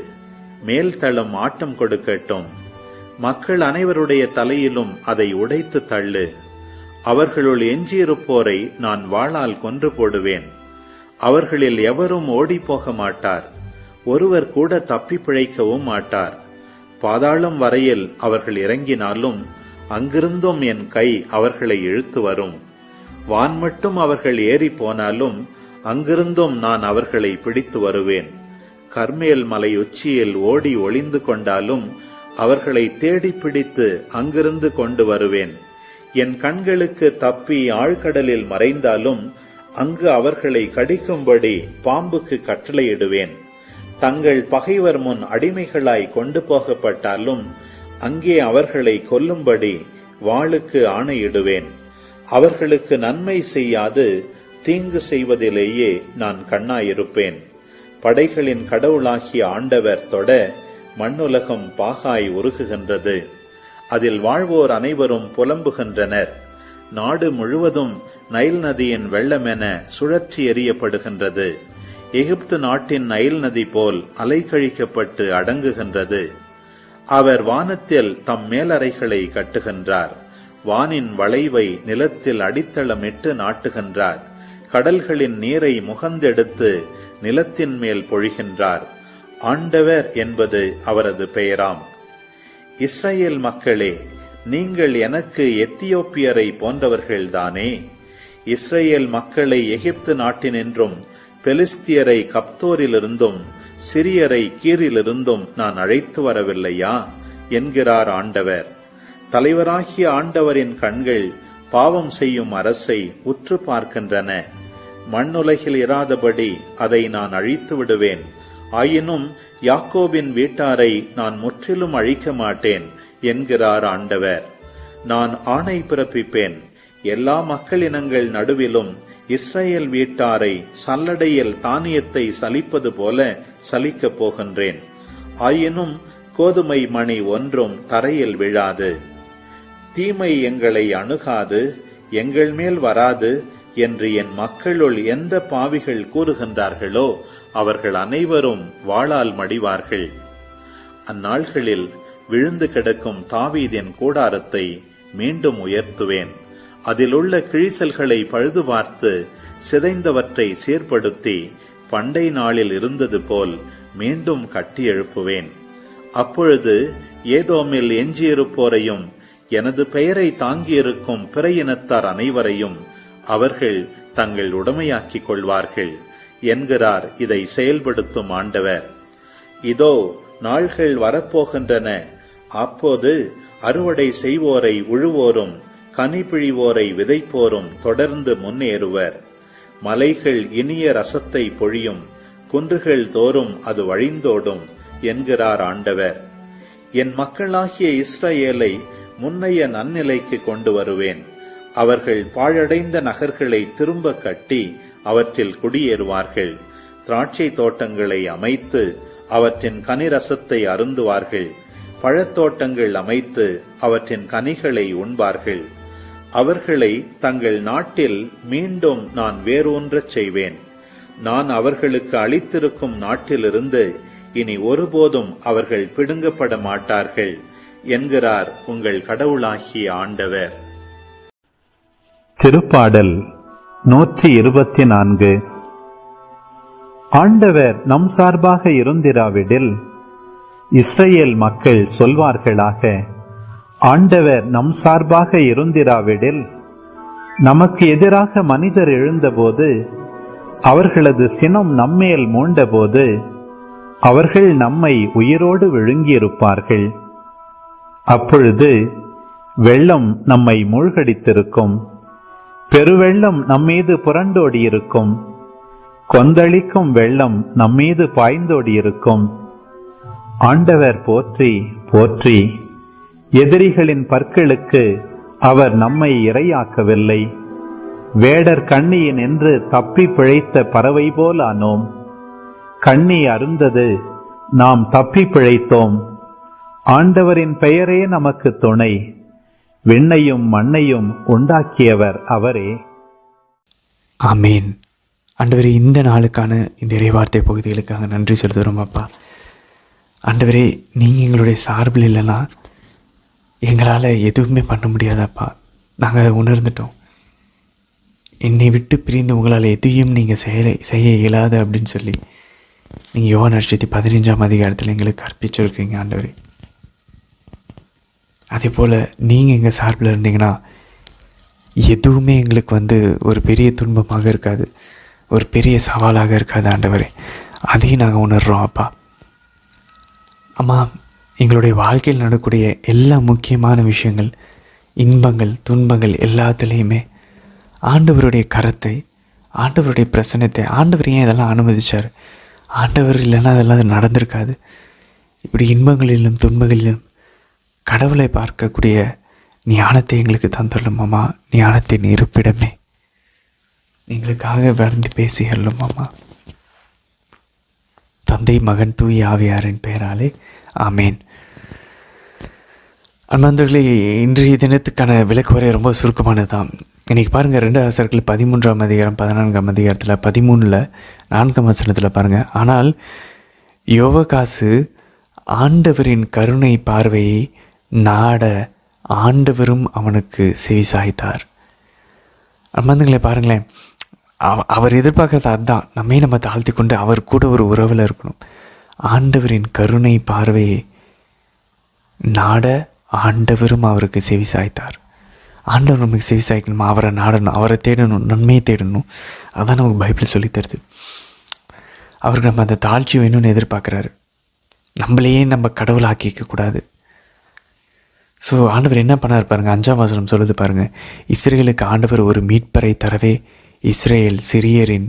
S2: மேல்தளம் ஆட்டம் கொடுக்கட்டும். மக்கள் அனைவருடைய தலையிலும் அதை உடைத்து தள்ளு. அவர்களுள் எஞ்சியிருப்போரை நான் வாளால் கொன்று போடுவேன். அவர்களில் எவரும் ஓடிப்போக மாட்டார், ஒருவர் கூட தப்பி பிழைக்கவும் மாட்டார். பாதாளம் வரையில் அவர்கள் இறங்கினாலும் அங்கிருந்தும் என் கை அவர்களை இழுத்து வரும். வான் மட்டும் அவர்கள் ஏறி போனாலும் அங்கிருந்தும் நான் அவர்களை பிடித்து வருவேன். கர்மேல் மலை உச்சியில் ஓடி ஒளிந்து கொண்டாலும் அவர்களை தேடி பிடித்து அங்கிருந்து கொண்டு வருவேன். என் கண்களுக்கு தப்பி ஆழ்கடலில் மறைந்தாலும் அங்கு அவர்களை கடிக்கும்படி பாம்புக்கு கட்டளையிடுவேன். தங்கள் பகைவர் முன் அடிமைகளாய் கொண்டு போகப்பட்டாலும் அங்கே அவர்களை கொல்லும்படி வாளுக்கு ஆணையிடுவேன். அவர்களுக்கு நன்மை செய்யாது தீங்கு செய்வதிலேயே நான் கண்ணாயிருப்பேன். படைகளின் கடவுளாகிய ஆண்டவர் தொட மண்ணுலகம் பாகாய் உருகுகின்றது. அதில் வாழ்வோர் அனைவரும் புலம்புகின்றனர். நாடு முழுவதும் நைல் நதியின் வெள்ளமென சுழற்றி எறியப்படுகின்றது. எகிப்து நாட்டின் நைல் நதி போல் அலைக்கழிக்கப்பட்டு அடங்குகின்றது. அவர் வானத்தில் தம் மேலறைகளை கட்டுகின்றார். வானின் வளைவை நிலத்தில் அடித்தளமிட்டு நாட்டுகின்றார். கடல்களின் நீரை முகந்தெடுத்து நிலத்தின் மேல் பொழிகின்றார். ஆண்டவர் என்பது அவரது பெயராம். இஸ்ரேல் மக்களே, நீங்கள் எனக்கு எத்தியோப்பியரை போன்றவர்கள்தானே? இஸ்ரேல் மக்களை எகிப்து நாட்டினின்றும் பெலிஸ்தியரை கப்தோரிலிருந்தும் சிரியரை கீரிலிருந்தும் நான் அழைத்து வரவில்லையா என்கிறார் ஆண்டவர். தலைவராகிய ஆண்டவரின் கண்கள் பாவம் செய்யும் அரசை உற்று பார்க்கின்றன. மண்ணுலகில் இராதபடி அதை நான் அழித்து விடுவேன். ஆயினும் யாக்கோபின் வீட்டாரை நான் முற்றிலும் அழிக்க மாட்டேன் என்கிறார் ஆண்டவர். நான் ஆணை பிறப்பிப்பேன். எல்லா மக்களினங்கள் நடுவிலும் இஸ்ரேல் வீட்டாரை சல்லடையில் தானியத்தை சலிப்பது போல சலிக்கப் போகின்றேன். ஆயினும் கோதுமை மணி ஒன்றும் தரையில் விழாது. தீமை எங்களை அணுகாது, எங்கள் மேல் வராது என்று என் மக்களுள் எந்த பாவிகள் கூறுகின்றார்களோ அவர்கள் அனைவரும் வாளால் மடிவார்கள். அந்நாள்களில் விழுந்து கிடக்கும் தாவீதின் கூடாரத்தை மீண்டும் உயர்த்துவேன். அதிலுள்ள கிழிசல்களை பழுது பார்த்து சிதைந்தவற்றை சீர்படுத்தி பண்டை நாளில் இருந்தது போல் மீண்டும் கட்டி எழுப்புவேன். அப்பொழுது ஏதோமில் எஞ்சியிருப்போரையும் எனது பெயரை தாங்கியிருக்கும் பிற இனத்தார் அனைவரையும் அவர்கள் தங்கள் உடைமையாக்கிக் கொள்வார்கள் என்கிறார் இதை செயல்படுத்தும் ஆண்டவர். இதோ நாள்கள் வரப்போகின்றன. அப்போது அறுவடை செய்வோரை உழுவோரும் கனி பிழிவோரை விதைப்போரும் தொடர்ந்து முன்னேறுவர். மலைகள் இனிய ரசத்தை பொழியும், குன்றுகள் தோறும் அது வழிந்தோடும் என்கிறார் ஆண்டவர். என் மக்களாகிய இஸ்ரேலை முன்னைய நன்னிலைக்கு கொண்டு வருவேன். அவர்கள் பாழடைந்த நகர்களை திரும்ப கட்டி அவற்றில் குடியேறுவார்கள். திராட்சை தோட்டங்களை அமைத்து அவற்றின் கனிரசத்தை அருந்துவார்கள். பழத்தோட்டங்கள் அமைத்து அவற்றின் கனிகளை உண்பார்கள். அவர்களை தங்கள் நாட்டில் மீண்டும் நான் வேரூன்றச் செய்வேன். நான் அவர்களுக்கு அளித்திருக்கும் நாட்டிலிருந்து இனி ஒருபோதும் அவர்கள் பிடுங்கப்பட மாட்டார்கள் என்கிறார் உங்கள் கடவுளாகிய ஆண்டவர்.
S3: திருப்பாடல் 124. ஆண்டவர் நம் சார்பாக இருந்திராவிடில் இஸ்ரேல் மக்கள் சொல்வார்களாக, ஆண்டவர் நம் சார்பாக இருந்திராவிடில் நமக்கு எதிராக மனிதர் எழுந்தபோது அவர்களது சினம் நம்மேல் மூண்டபோது அவர்கள் நம்மை உயிரோடு விழுங்கியிருப்பார்கள். அப்பொழுது வெள்ளம் நம்மை மூழ்கடித்திருக்கும், பெருவெள்ளம் நம்மீது புரண்டோடியிருக்கும், கொந்தளிக்கும் வெள்ளம் நம்மீது பாய்ந்தோடியிருக்கும். ஆண்டவர் போற்றி போற்றி. எதிரிகளின் பற்களுக்கு அவர் நம்மை இரையாக்கவில்லை. வேடர் கண்ணியின் என்று தப்பி பிழைத்த பறவை போல் ஆனோம். கண்ணி அருந்தது, நாம் தப்பி பிழைத்தோம். ஆண்டவரின் பெயரே நமக்கு துணை. விண்ணையும் மண்ணையும் உண்டாக்கியவர் அவரே.
S1: ஆமீன். ஆண்டவரே, இந்த நாளுக்கான இந்த இறைவார்த்தை பகுதிகளுக்காக நன்றி செலுத்துகிறோம் அப்பா. ஆண்டவரே, நீங்கள் எங்களுடைய சார்பில் இல்லைன்னா எங்களால் எதுவுமே பண்ண முடியாதாப்பா. நாங்கள் அதை உணர்ந்துட்டோம். என்னை விட்டு பிரிந்து உங்களால் எதையும் நீங்கள் செய்ய இயலாது அப்படின்னு சொல்லி நீங்கள் யோவான் நற்செய்தி 15ஆம் அதிகாரத்தில் எங்களுக்கு கற்பிச்சிருக்கீங்க ஆண்டவரே. அதே போல் நீங்கள் எங்கள் சார்பில் இருந்தீங்கன்னா எதுவுமே எங்களுக்கு ஒரு பெரிய துன்பமாக இருக்காது, ஒரு பெரிய சவாலாக இருக்காது ஆண்டவரே. அதையும் நாங்கள் உணர்கிறோம் அப்பா. அம்மா, எங்களுடைய வாழ்க்கையில் நடக்கக்கூடிய எல்லா முக்கியமான விஷயங்கள், இன்பங்கள், துன்பங்கள் எல்லாத்துலேயுமே ஆண்டவருடைய கரத்தை, ஆண்டவருடைய பிரசன்னத்தை, ஆண்டவர் ஏன் இதெல்லாம் அனுமதிச்சார்? ஆண்டவர் இல்லைன்னா அதெல்லாம் நடந்திருக்காது. இப்படி இன்பங்களிலும் துன்பங்களிலும் கடவுளை பார்க்கக்கூடிய ஞானத்தை எங்களுக்கு தந்துள்ளோம் அம்மா. ஞானத்தின் இருப்பிடமே எங்களுக்காக வருந்தி பேசியல்லும் அம்மா. தந்தை, மகன், தூய ஆவியாரின் பெயராலே ஆமேன். அன்பார்ந்தவர்களே, இன்றைய தினத்துக்கான விளக்கு வரை ரொம்ப சுருக்கமானது தான். இன்றைக்கி பாருங்கள், 2 அரசர்கள் 13ஆம் அதிகாரம் 14ஆம் அதிகாரத்தில் 13 4ஆம் வசனத்தில் பாருங்கள். ஆனால் யோவகாசு ஆண்டவரின் கருணை பார்வையை நாட ஆண்டவரும் அவனுக்கு செவிசாய்த்தார். அன்பார்ந்தவர்களே, பாருங்களேன், அவர் எதிர்பார்க்கறது அதுதான். நம்ம தாழ்த்தி கொண்டு அவர் கூட ஒரு உறவில் இருக்கணும். ஆண்டவரின் கருணை பார்வையை நாட ஆண்டவரும் அவருக்கு செவி சாய்த்தார். ஆண்டவர் நமக்கு செவி சாய்க்கணுமா? அவரை நாடணும், அவரை தேடணும், நன்மையை தேடணும். அதான் நமக்கு பைபிள் சொல்லி தருது. அவருக்கு நம்ம அந்த தாழ்ச்சி வேணும்னு எதிர்பார்க்குறாரு. நம்மளையே நம்ம கடவுளாக்கிக்கக்கூடாது. ஸோ ஆண்டவர் என்ன பண்ணார் பாருங்கள், 5ஆம் வசனம் சொல்லுது பாருங்கள். இஸ்ரேலுக்கு ஆண்டவர் ஒரு மீட்பரை தரவே இஸ்ரேல் சிரியரின்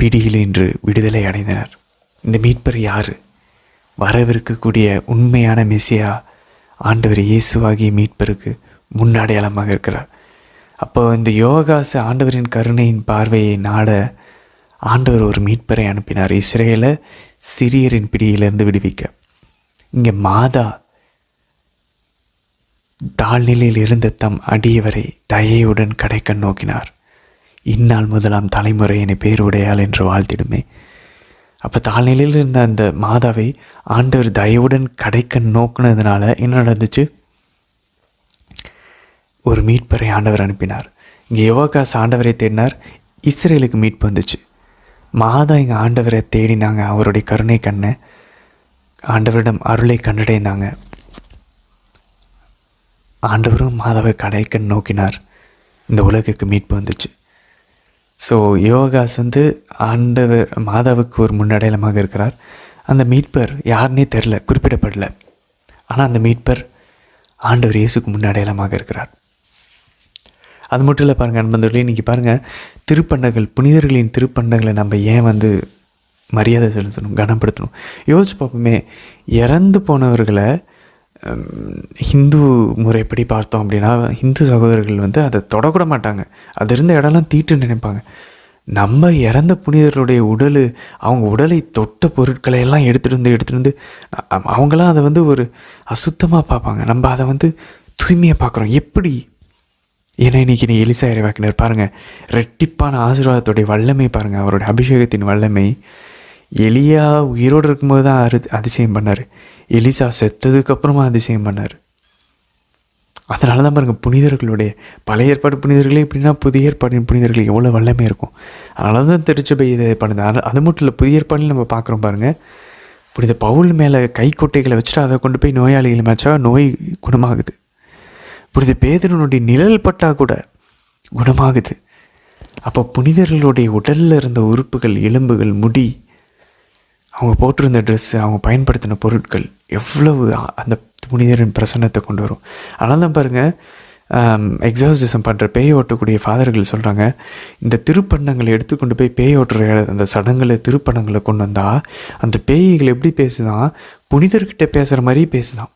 S1: பிடியில் இன்று விடுதலை அடைந்தனர். இந்த மீட்பர் யார்? வரவிருக்கக்கூடிய உண்மையான மெசியா ஆண்டவர் இயேசுவாகிய மீட்பருக்கு முன்னடையாளமாக இருக்கிறார். அப்போ இந்த யோகாசு ஆண்டவரின் கருணையின் பார்வையை நாட ஆண்டவர் ஒரு மீட்பரை அனுப்பினார், இஸ்ரேலை சிரியரின் பிடியிலிருந்து விடுவிக்க. இங்கே மாதா தாழ்நிலையில் இருந்த தம் அடியவரை தயையுடன் கடைக்கண் நோக்கினார். இந்நாள் முதலாம் தலைமுறை என்னை பேருடையாள் என்று வாழ்த்திடுமே. அப்போ தாழ்நிலையில் இருந்த அந்த மாதாவை ஆண்டவர் தயவுடன் கடைக்கண் நோக்குனதுனால என்ன நடந்துச்சு? ஒரு மீட்பரை ஆண்டவர் அனுப்பினார். இங்கே யோவாகாஸ் ஆண்டவரை தேடினார், இஸ்ரேலுக்கு மீட்பு வந்துச்சு. மாதா இங்கே ஆண்டவரை தேடினாங்க, அவருடைய கருணை கண்ணை, ஆண்டவரிடம் அருளை கண்டடைந்தாங்க. ஆண்டவரும் மாதாவை கடைக்கண் நோக்கினார், இந்த உலகுக்கு மீட்பு வந்துச்சு. ஸோ யோகாஸ் ஆண்டவர் மாதாவுக்கு ஒரு முன்னடையாளமாக இருக்கிறார். அந்த மீட்பர் யாருன்னே தெரில, குறிப்பிடப்படலை. ஆனால் அந்த மீட்பர் ஆண்டவர் இயேசுக்கு முன்னடையாளமாக இருக்கிறார். அது மட்டும் இல்லை பாருங்கள் அன்பந்தவர்களே, இன்றைக்கி பாருங்கள், திருப்பண்டங்கள், புனிதர்களின் திருப்பண்டங்களை நம்ம ஏன் மரியாதை செலுத்தணும், கனப்படுத்தணும்? யோசிச்சு பார்ப்போமே. இறந்து போனவர்களை ஹிந்து முறைப்படி பார்த்தோம் அப்படின்னா ஹிந்து சகோதரர்கள் அதை தொடக்கூட மாட்டாங்க. அது இருந்த இடம்லாம் தீட்டுன்னு நினைப்பாங்க. நம்ம இறந்த புனிதர்களுடைய அவங்க உடலை தொட்ட பொருட்களை எல்லாம் எடுத்துகிட்டு வந்து அவங்களாம் அதை ஒரு அசுத்தமாக பார்ப்பாங்க. நம்ம அதை தூய்மையாக பார்க்குறோம். எப்படி? ஏன்னா இன்றைக்கி நீ எலிசா இறைவாக்கினர் பாருங்கள், ரெட்டிப்பான ஆசீர்வாதத்துடைய வல்லமை பாருங்கள், அவருடைய அபிஷேகத்தின் வல்லமை. எலியா உயிரோடு இருக்கும்போது தான் அதிசயம் பண்ணார், எலிசா செத்ததுக்கப்புறமா அதிசயம் பண்ணார். அதனால தான் பாருங்கள், புனிதர்களுடைய பழைய ஏற்பாடு புனிதர்களே எப்படின்னா புதிய ஏற்பாடின் புனிதர்கள் எவ்வளோ வல்லமை இருக்கும். அதனால தான் திருச்சபை இதை பண்ணுது. அது மட்டும் இல்லை, புதிய ஏற்பாடில் நம்ம பார்க்குறோம் பாருங்கள், புனித பவுல் மேலே கைக்கொட்டைகளை வச்சுட்டு அதை கொண்டு போய் நோயாளிகள் மேய்ச்சா நோய் குணமாகுது. புனித பேதுருனுடைய நிழல் பட்டால் கூட குணமாகுது. அப்போ புனிதர்களுடைய உடலில் இருந்த உறுப்புகள், எலும்புகள், முடி, அவங்க போட்டிருந்த ட்ரெஸ்ஸு, அவங்க பயன்படுத்தின பொருட்கள் எவ்வளவு அந்த புனிதரின் பிரசன்னத்தை கொண்டு வரும். அதனால தான் பாருங்கள், எக்ஸாசிசம் பண்ணுற பேய் ஓட்டக்கூடிய ஃபாதர்கள் சொல்கிறாங்க, இந்த திருப்பண்டங்களை எடுத்துக்கொண்டு போய் பேய் ஓட்டுற அந்த சடங்குகளை திருப்பண்டங்களை கொண்டு வந்தால் அந்த பேய்கள் எப்படி பேசுதான், புனிதர்கிட்ட பேசுகிற மாதிரி பேசுதான்.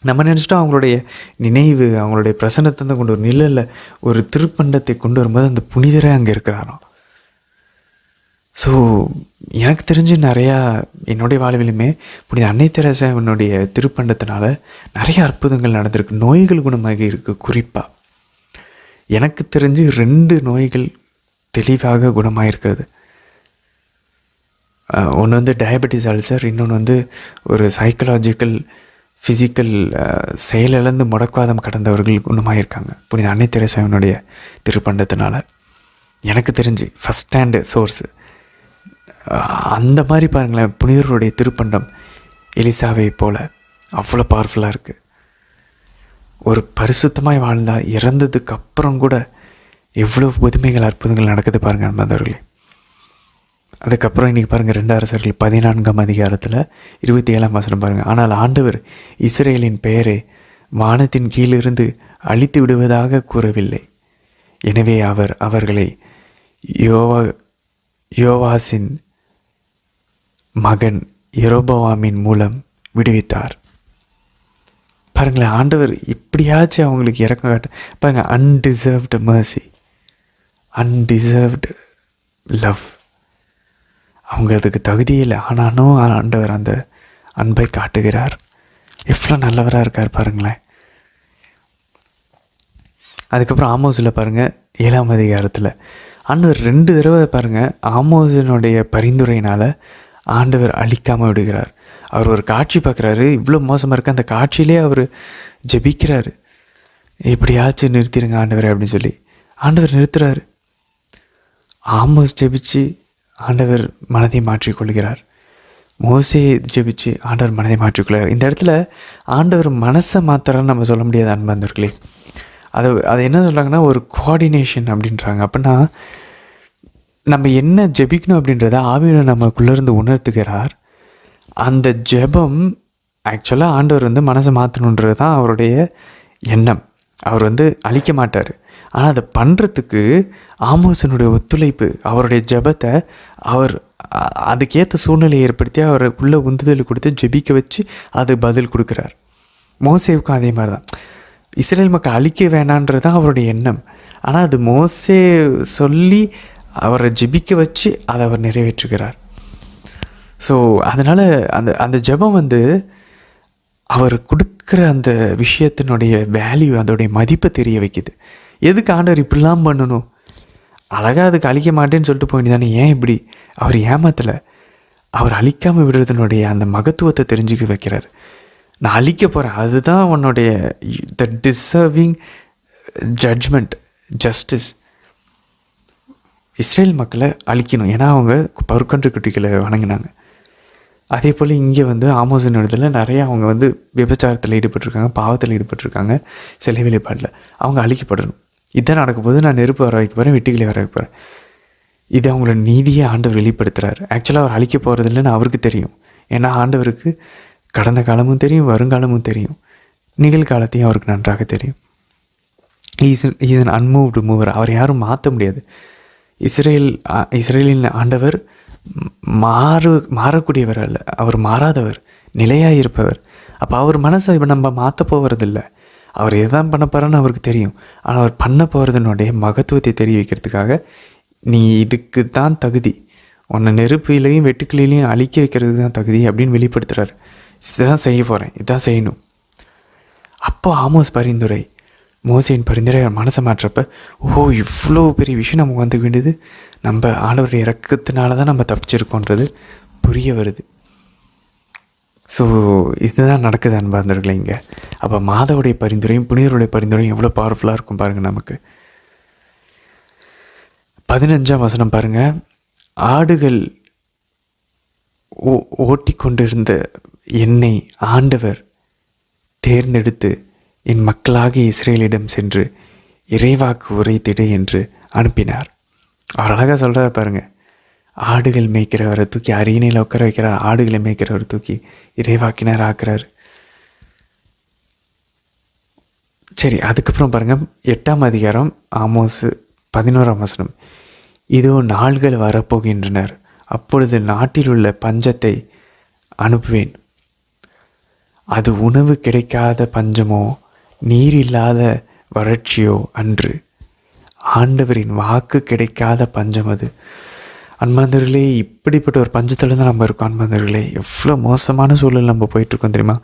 S1: நம்ம நினச்சிட்டோம் அவங்களுடைய நினைவு, அவங்களுடைய பிரசன்னத்தை தான் கொண்டு வரும். நிழலில் ஒரு திருப்பண்டத்தை கொண்டு வரும்போது அந்த புனிதரே அங்கே இருக்கிறாராம். ஸோ எனக்கு தெரிஞ்சு நிறையா என்னுடைய வாழ்விலுமே புனித அன்னை தெரசாவினுடைய திருப்பண்டத்தினால நிறைய அற்புதங்கள் நடந்திருக்கு, நோய்கள் குணமாகி இருக்குது. குறிப்பாக எனக்கு தெரிஞ்சு 2 நோய்கள் தெளிவாக குணமாயிருக்கிறது. ஒன்று வந்து டயபெட்டிஸ் அல்சர், இன்னொன்று வந்து ஒரு சைக்கலாஜிக்கல் ஃபிசிக்கல் செயலிழந்து முடக்குவாதம் கடந்தவர்கள் குணமாயிருக்காங்க புனித அன்னை தெரசாவினுடைய திருப்பண்டத்தினால. எனக்கு தெரிஞ்சு ஃபஸ்ட் ஹேண்டு சோர்ஸு. அந்த மாதிரி பாருங்களேன், புனிதருடைய திருப்பண்டம் எலிசாவை போல் அவ்வளோ பவர்ஃபுல்லாக இருக்குது. ஒரு பரிசுத்தமாய் வாழ்ந்தால் இறந்ததுக்கு அப்புறம் கூட எவ்வளோ புதுமைகள் அற்புதங்கள் நடக்குது பாருங்கள் நண்பர்களே. அதுக்கப்புறம் இன்றைக்கி பாருங்கள் 2 அரசர்கள் 14ஆம் அதிகாரத்தில் 27ஆம் வசனம் பாருங்கள். ஆனால் ஆண்டவர் இஸ்ரேலின் பெயரை வானத்தின் கீழிருந்து அழித்து விடுவதாக கூறவில்லை. எனவே அவர் அவர்களை யோவாசின் மகன் யெரொபெயாமின் மூலம் விடுவித்தார். பாருங்களேன், ஆண்டவர் இப்படியாச்சும் அவங்களுக்கு இறக்கம் காட்ட பாருங்கள். அன்டிசர்வ்டு மர்சி, அன்டிசர்வ்டு லவ். அவங்க அதுக்கு தகுதியில் ஆனாலும் ஆண்டவர் அந்த அன்பை காட்டுகிறார். எவ்வளோ நல்லவராக இருக்கார் பாருங்களேன். அதுக்கப்புறம் ஆமோஸில் பாருங்கள் 7ஆம் அதிகாரத்தில் ஆண்டவர் 2 தடவை பாருங்கள் ஆமோஸினுடைய பரிந்துரையினால் ஆண்டவர் அழிக்காமல் விடுகிறார். அவர் ஒரு காட்சி பார்க்குறாரு, இவ்வளோ மோசமாக இருக்குது. அந்த காட்சியிலே அவர் ஜெபிக்கிறாரு, எப்படியாச்சும் நிறுத்திடுங்க ஆண்டவரை அப்படின்னு சொல்லி. ஆண்டவர் நிறுத்துறாரு. ஆமோஸ் ஜெபிச்சு ஆண்டவர் மனதை மாற்றிக்கொள்கிறார். மோசே ஜெபிச்சு ஆண்டவர் மனதை மாற்றிக்கொள்கிறார். இந்த இடத்துல ஆண்டவர் மனசை மாத்திரன்னு நம்ம சொல்ல முடியாது அன்பந்தர்களே. அது என்ன சொல்கிறாங்கன்னா ஒரு கோஆர்டினேஷன் அப்படின்றாங்க. அப்படின்னா நம்ம என்ன ஜெபிக்கணும் அப்படின்றத ஆவியில் நமக்குள்ளேருந்து உணர்த்துகிறார். அந்த ஜெபம் ஆக்சுவலாக ஆண்டவர் வந்து மனசை மாற்றணுன்றது தான் அவருடைய எண்ணம். அவர் வந்து அழிக்க மாட்டார். ஆனால் அதை பண்ணுறதுக்கு ஆமோஸனுடைய ஒத்துழைப்பு, அவருடைய ஜெபத்தை அவர் அதுக்கேற்ற சூழ்நிலையை ஏற்படுத்தி அவருக்குள்ளே உந்துதல் கொடுத்து ஜெபிக்க வச்சு அது பதில் கொடுக்குறார். மோசேவுக்கும் அதே மாதிரி தான். இஸ்ரேல் மக்கள் அழிக்க வேணான்றது தான் அவருடைய எண்ணம். ஆனால் அது மோசே சொல்லி அவரை ஜெபிக்க வச்சு அதை அவர் நிறைவேற்றுகிறார். ஸோ அதனால் அந்த ஜெபம் வந்து அவர் கொடுக்குற அந்த விஷயத்தினுடைய வேல்யூ, அதோடைய மதிப்பை தெரிய வைக்குது. எதுக்கு ஆண்டவர் இப்படிலாம் பண்ணணும்? அழகாக அதுக்கு அழிக்க மாட்டேன்னு சொல்லிட்டு போயிட்டானே, ஏன் இப்படி? அவர் ஏமாத்தலை. அவர் அழிக்காமல் விடுறதுனுடைய அந்த மகத்துவத்தை தெரிஞ்சுக்க வைக்கிறார். நான் அழிக்க போகிறேன், அதுதான் உன்னுடைய த டிசர்விங் ஜட்ஜ்மெண்ட், ஜஸ்டிஸ். இஸ்ரேல் மக்களை அழிக்கணும், ஏன்னா அவங்க பருக்கன்று குட்டிகளை வணங்கினாங்க. அதே போல் இங்கே வந்து ஆமோஸின் இடத்துல நிறைய அவங்க வந்து விபச்சாரத்தில் ஈடுபட்டிருக்காங்க, பாவத்தில் ஈடுபட்டிருக்காங்க, சிலை வழிபாட்டில். அவங்க அழிக்கப்படணும். இதுதான் நடக்க போது. நான் நெருப்பு வர வைக்க போகிறேன், வெட்டுகளை வர வைக்க போகிறேன். இது அவங்களோட நீதியை ஆண்டவர் வெளிப்படுத்துகிறார். ஆக்சுவலாக அவர் அழிக்க போகிறது இல்லைன்னு அவருக்கு தெரியும். ஏன்னா ஆண்டவருக்கு கடந்த காலமும் தெரியும், வருங்காலமும் தெரியும், நிகழ்காலத்தையும் அவருக்கு நன்றாக தெரியும். இஸ் அன் அன்மூவ்டு மூவர். அவர் யாரும் மாற்ற முடியாது. இஸ்ரேலின் ஆண்டவர் மாறக்கூடியவர் அல்ல, அவர் மாறாதவர், நிலையாக இருப்பவர். அப்போ அவர் மனசை நம்ம மாற்ற போகிறதில்ல. அவர் எதான் பண்ண போகிறான்னு அவருக்கு தெரியும். ஆனால் அவர் பண்ண போகிறதுனுடைய மகத்துவத்தை தெரிய வைக்கிறதுக்காக, நீ இதுக்கு தான் தகுதி, உன்னை நெருப்பிலையும் வெட்டுக்கிளையிலையும் அழிக்க வைக்கிறதுக்கு தான் தகுதி அப்படின்னு வெளிப்படுத்துகிறார். இதுதான் செய்ய போகிறேன், இதுதான் செய்யணும். அப்போ ஆமோஸ் பரிந்துரை, மோசேயின் பரிந்துரை மனசை மாற்றப்ப, இவ்வளோ பெரிய விஷயம் நமக்கு வந்து வேண்டியது, நம்ம ஆண்டவருடைய இறக்கத்தினால தான் நம்ம தப்பிச்சிருக்கோன்றது புரிய வருது. ஸோ இதுதான் நடக்குது அன்பார்ந்தவர்களே இங்கே. அப்போ மாதாவுடைய பரிந்துரையும் புனிதருடைய பரிந்துரையும் எவ்வளோ பவர்ஃபுல்லாக இருக்கும் பாருங்கள் நமக்கு. 15ஆம் வசனம் பாருங்கள். ஆடுகள் ஓட்டிக்கொண்டிருந்த என்னை ஆண்டவர் தேர்ந்தெடுத்து என் மக்களாகிய இஸ்ரேலிடம் சென்று இறைவாக்கு உரைத்திடு என்று அனுப்பினார். அவர் அழகாக சொல்கிறார் பாருங்கள். ஆடுகள் மேய்க்கிறவரை தூக்கி அரியணையில் உட்கார வைக்கிறார், ஆடுகளை மேய்க்கிறவரை தூக்கி இறைவாக்கினர் ஆக்குறார். சரி, அதுக்கப்புறம் பாருங்கள் 8ஆம் அதிகாரம் ஆமோஸ் 11ஆம் வசனம். இதோ நாள்கள் வரப்போகின்றனர், அப்பொழுது நாட்டில் உள்ள பஞ்சத்தை அனுப்புவேன். அது உணவு கிடைக்காத பஞ்சமோ நீர் இல்லாத வறட்சியோ அன்று, ஆண்டவரின் வாக்கு கிடைக்காத பஞ்சம் அது. அன்பாந்தர்களே, இப்படிப்பட்ட ஒரு பஞ்சத்தில் தான் நம்ம இருக்கோம். அன்பாந்தர்களே, எவ்வளோ மோசமான சூழல் நம்ம போயிட்டுருக்கோம் தெரியுமா?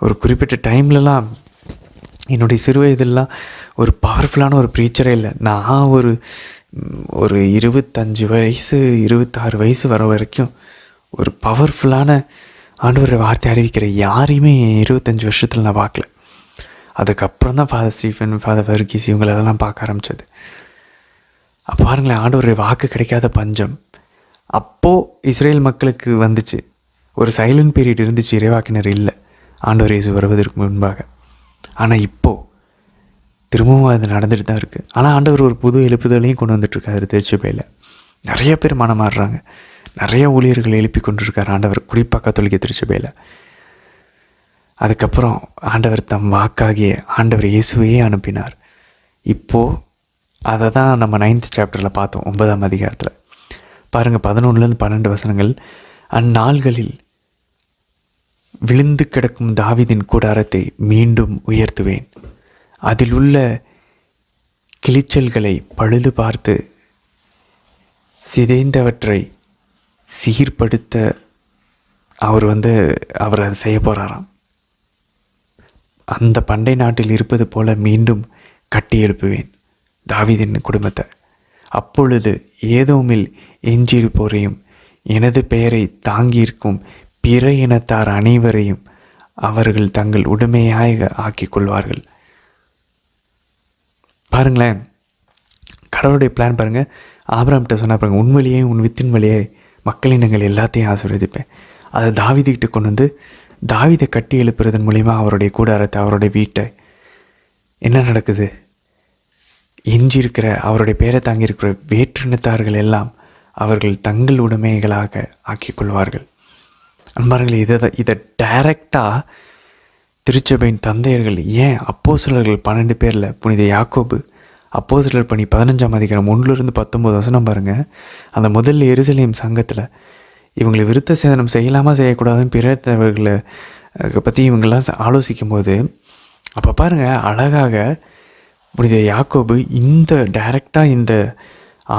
S1: ஒரு குறிப்பிட்ட டைம்லலாம், என்னுடைய சிறு வயதிலலாம் ஒரு பவர்ஃபுல்லான ஒரு ப்ரீச்சரே இல்லை. நான் ஒரு 25 வயசு 26 வயசு வர வரைக்கும் ஒரு பவர்ஃபுல்லான ஆண்டவரை வார்த்தை அறிவிக்கிற யாரையுமே 25 வருஷத்தில் நான் பார்க்கல. அதுக்கப்புறம் தான் ஃபாதர் ஸ்டீஃபன், ஃபாதர் வர்கீஸ் இவங்களெல்லாம் பார்க்க ஆரம்பித்தது. அப்போ பாருங்களேன், ஆண்டவருடைய வாக்கு கிடைக்காத பஞ்சம் அப்போது இஸ்ரேல் மக்களுக்கு வந்துச்சு. ஒரு சைலண்ட் பீரியட் இருந்துச்சு, இறைவாக்கினர் இல்லை ஆண்டவர் இயேசு வருவதற்கு முன்பாக. ஆனால் இப்போது திரும்பவும் அது நடந்துட்டு தான் இருக்குது. ஆனால் ஆண்டவர் ஒரு புது எழுப்புதலையும் கொண்டு வந்துட்டுருக்காரு. திருச்சபையில் நிறைய பேர் மனமாறுறாங்க, நிறைய ஊழியர்கள் எழுப்பி கொண்டிருக்கார் ஆண்டவர், குறிப்பாக கத்தோலிக்க திருச்சபையில். அதுக்கப்புறம் ஆண்டவர் தம் வாக்காகிய ஆண்டவர் இயேசுவையே அனுப்பினார். இப்போது அதை தான் நம்ம 9th சாப்டரில் பார்த்தோம், 9ஆம் அதிகாரத்தில். பாருங்கள், 11லேருந்து 12 வசனங்கள். அந்நாள்களில் விழுந்து கிடக்கும் தாவீதின் கூடாரத்தை மீண்டும் உயர்த்துவேன், அதில் உள்ள கிளிச்சல்களை பழுது பார்த்து சிதைந்தவற்றை சீர்படுத்த அவர் அதை செய்ய போகிறாராம். அந்த பண்டை நாட்டில் இருப்பது போல மீண்டும் கட்டி எழுப்புவேன் தாவீதின் குடும்பத்தை. அப்பொழுது ஏதோமில் எஞ்சியிருப்போரையும் எனது பெயரை தாங்கியிருக்கும் பிற இனத்தார் அனைவரையும் அவர்கள் தங்கள் உடைமையாக ஆக்கிக் கொள்வார்கள். பாருங்களேன், கடவுளுடைய பிளான் பாருங்கள். ஆபிரகாம்கிட்ட சொன்னால் பாருங்கள், உன் வழியே உன் வித்தின் வழியே மக்களினங்கள் எல்லாத்தையும் ஆசீர்வதிப்பேன். அதை தாவீதுகிட்ட கொண்டு வந்து தாவீதை கட்டி எழுப்புறதன் மூலிமா அவருடைய கூடாரத்தை, அவருடைய வீட்டை, என்ன நடக்குது? எஞ்சி இருக்கிற அவருடைய பேரை தாங்கியிருக்கிற வேற்றினத்தார்கள் எல்லாம் அவர்கள் தங்கள் உடைமைகளாக ஆக்கிக் கொள்வார்கள். அன்பார்களே, இதை டைரக்டாக திருச்சபையின் தந்தையர்கள், ஏன் அப்போஸ்தலர்கள் 12 பேரில் புனித யாக்கோபு, அப்போஸ்தலர் பணி 15ஆம் அதிகாரம் 1-19 வசனம் பாருங்கள். அந்த முதல் எருசலேம் சங்கத்தில் இவங்களை விருத்த சேதனம் செய்யலாமா செய்யக்கூடாதுன்னு பிறத்தவர்களை பற்றி இவங்கெல்லாம் ஆலோசிக்கும் போது, அப்போ பாருங்கள் அழகாக புனித யாக்கோபு டைரெக்டாக இந்த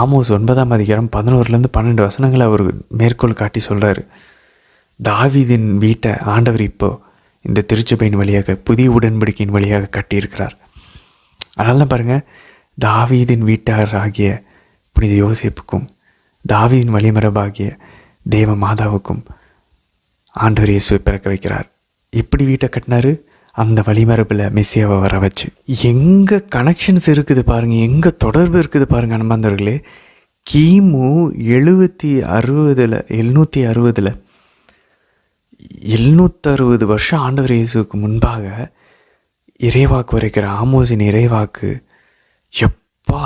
S1: ஆமோஸ் 9ஆம் அதிகாரம் 11-12 வசனங்களை அவர் மேற்கோள் காட்டி சொல்கிறார். தாவீதின் வீட்டை ஆண்டவர் இப்போது இந்த திருச்சபையின் வழியாக, புதிய உடன்படிக்கையின் வழியாக கட்டியிருக்கிறார். அதனால தான் பாருங்கள், தாவீதின் வீட்டார் ஆகிய புனித யோசேப்புக்கும் தாவீதின் வழிமரபாகிய தேவ மாதாவுக்கும் ஆண்டவர் இயேசுவை பிறக்க வைக்கிறார். எப்படி வீட்டை கட்டினாரு? அந்த வழிமரபில் மெஸ்ஸியாவை வர வச்சு. எங்கே கனெக்ஷன்ஸ் இருக்குது பாருங்கள், எங்கே தொடர்பு இருக்குது பாருங்கள் அன்பார்ந்தவர்களே. கிமு 760 வருஷம் ஆண்டவர் இயேசுவுக்கு முன்பாக இறைவாக்கு வரைக்கிற ஆமோஸின் இறைவாக்கு, எப்பா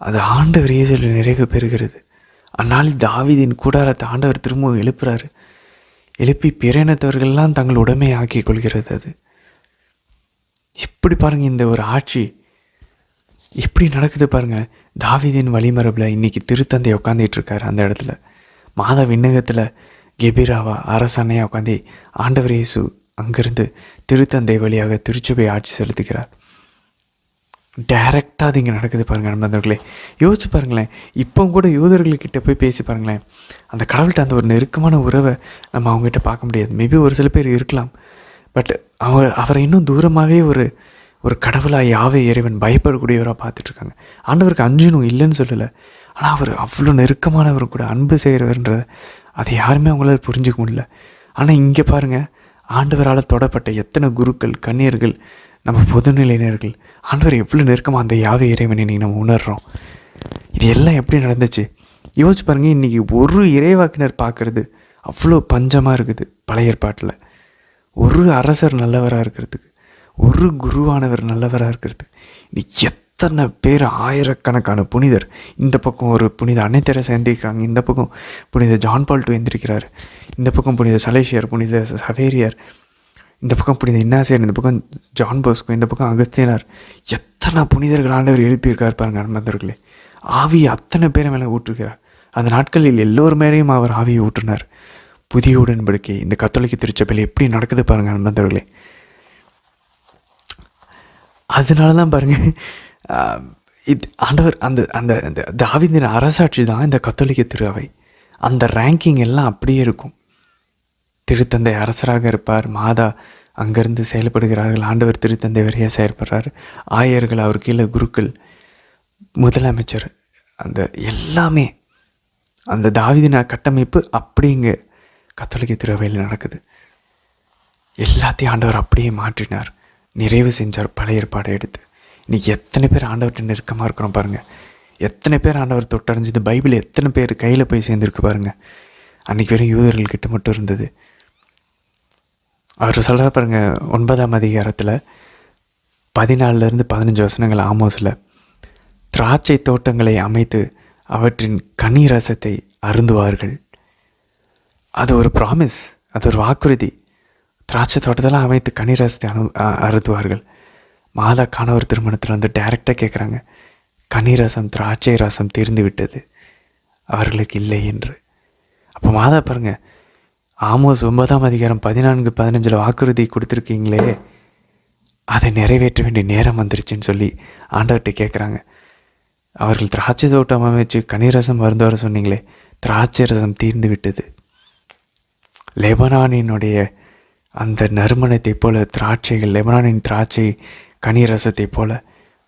S1: அது ஆண்டவர் இயேசுவில் நிறைவு பெறுகிறது. அதனால் தாவீதின் கூடாரத்தை ஆண்டவர் திரும்பவும் எழுப்புறாரு. எழுப்பி பிறனத்தவர்கள்லாம் தங்கள் உடைமை ஆக்கி கொள்கிறது. அது எப்படி பாருங்கள், இந்த ஒரு ஆட்சி எப்படி நடக்குது பாருங்கள். தாவீதின் வழிமரபில் இன்றைக்கி திருத்தந்தை உட்காந்துட்டு இருக்காரு. அந்த இடத்துல மாதா விண்ணகத்தில் கெபிராவா அரசனையாக உட்காந்து ஆண்டவர் இயேசு அங்கிருந்து திருத்தந்தை வழியாக திருச்சபை ஆட்சி செலுத்துகிறார். டைரெக்டாக அது இங்கே நடக்குது பாருங்கள் நண்பர்களே. யோசிச்சு பாருங்களேன், இப்போ கூட யூதர்கள்கிட்ட போய் பேசி பாருங்களேன். அந்த கடவுள்கிட்ட அந்த ஒரு நெருக்கமான உறவை நம்ம அவங்ககிட்ட பார்க்க முடியாது. மேபி ஒரு சில பேர் இருக்கலாம், பட் அவரை இன்னும் தூரமாகவே ஒரு கடவுளாக யாவே இறைவன் பயப்படக்கூடியவராக பார்த்துட்ருக்காங்க. ஆண்டவருக்கு அஞ்சனும் இல்லைன்னு சொல்லலை, ஆனால் அவர் அவ்வளோ நெருக்கமானவர் கூட, அன்பு செய்கிறவர்ன்றதை அதை யாருமே அவங்களால புரிஞ்சிக்க முடியல. ஆனால் இங்கே பாருங்கள், ஆண்டவரால் தொடப்பட்ட எத்தனை குருக்கள், கன்னியர்கள், நம்ம பொதுநிலையினர்கள், ஆண்டவர் எவ்வளோ நெருக்கமாக அந்த யாவே இறைவனை இன்றைக்கி நம்ம உணர்கிறோம். இது எல்லாம் எப்படி நடந்துச்சு யோசிச்சு பாருங்கள். இன்றைக்கி ஒரு இறைவாக்கினர் பார்க்குறது அவ்வளோ பஞ்சமாக இருக்குது. பழைய ஏற்பாட்டில் ஒரு அரசர் நல்லவராக இருக்கிறதுக்கு, ஒரு குருவானவர் நல்லவராக இருக்கிறதுக்கு இன்னைக்கு எத்தனை பேர், ஆயிரக்கணக்கான புனிதர். இந்த பக்கம் ஒரு புனித அன்னை தெரசா எந்திரிக்கிறாங்க, இந்த பக்கம் புனித ஜான் பால் II எந்திரிக்கிறார், இந்த பக்கம் புனித சலேசியார், புனித சவேரியார், இந்த பக்கம் புனித இன்னாசியார், இந்த பக்கம் ஜான் போஸ்கோ, இந்த பக்கம் அகஸ்தியனார், எத்தனை புனிதர்கள் ஆண்டவர் எழுப்பியிருக்கார் பாருங்க அன்பர்களே. ஆவியை அத்தனை பேரை மேலே ஊற்றுகிறார். அந்த நாட்களில் எல்லோர் மேலேயும் அவர் ஆவியை ஊற்றினார். புதிய உடன்படிக்கை இந்த கத்தோலிக்க திருச்சபையில் எப்படி நடக்குது பாருங்க அன்பர்களே. அதனால தான் பாருங்கள், இது ஆண்டவர் அந்த அந்த அந்த தாவீதின் அரசாட்சி தான் இந்த கத்தோலிக்க திரு அவை. அந்த ரேங்கிங் எல்லாம் அப்படியே இருக்கும். திருத்தந்தை அரசராக இருப்பார், மாதா அங்கேருந்து செயல்படுகிறார்கள், ஆண்டவர் திருத்தந்தை வரையாக செயல்படுறார், ஆயர்கள் அவர் கீழே குருக்கள், முதலமைச்சர், அந்த எல்லாமே அந்த தாவீதின் கட்டமைப்பு அப்படிங்க கத்தோலிக்க திருவையில் நடக்குது. எல்லாத்தையும் ஆண்டவர் அப்படியே மாற்றினார், நிறைவு செஞ்சார் பழைய ஏற்பாடை எடுத்து. இன்றைக்கி எத்தனை பேர் ஆண்டவர்கிட்ட நெருக்கமாக இருக்கிறோம் பாருங்கள். எத்தனை பேர் ஆண்டவர் தொட்டடைஞ்சது. பைபிள் எத்தனை பேர் கையில் போய் சேர்ந்துருக்கு பாருங்கள். அன்றைக்கி வெறும் யூதர்கள்கிட்ட மட்டும் இருந்தது. அவர் சொல்கிற பாருங்க 9ஆம் அதிகாரத்தில் 14-15 வசனங்கள் ஆமோஸில், திராட்சை தோட்டங்களை அமைத்து அவற்றின் கனி ரசத்தை அருந்துவார்கள். அது ஒரு ப்ராமிஸ், அது ஒரு வாக்குறுதி. திராட்சை தோட்டத்தெல்லாம் அமைத்து கனி ரசத்தை அருந்துவார்கள். மாதா காணவர் திருமணத்தில் வந்து டைரெக்டாக கேட்குறாங்க, கனி ரசம் திராட்சை ரசம் தீர்ந்து விட்டது, அவர்களுக்கு இல்லை என்று. அப்போ மாதா பாருங்கள், ஆமோஸ் 9ஆம் அதிகாரம் 14-15 வாக்குறுதி கொடுத்துருக்கீங்களே, அதை நிறைவேற்ற வேண்டிய நேரம் வந்துருச்சுன்னு சொல்லி ஆண்டவர்கிட்ட கேட்குறாங்க. அவர்கள் திராட்சை தோட்டம் அமைச்சு கனிரசம் மருந்து வர சொன்னீங்களே, திராட்சை ரசம் தீர்ந்து விட்டது. லெபனானினுடைய அந்த நறுமணத்தை போல திராட்சைகள், லெபனானின் திராட்சை கனிரசத்தை போல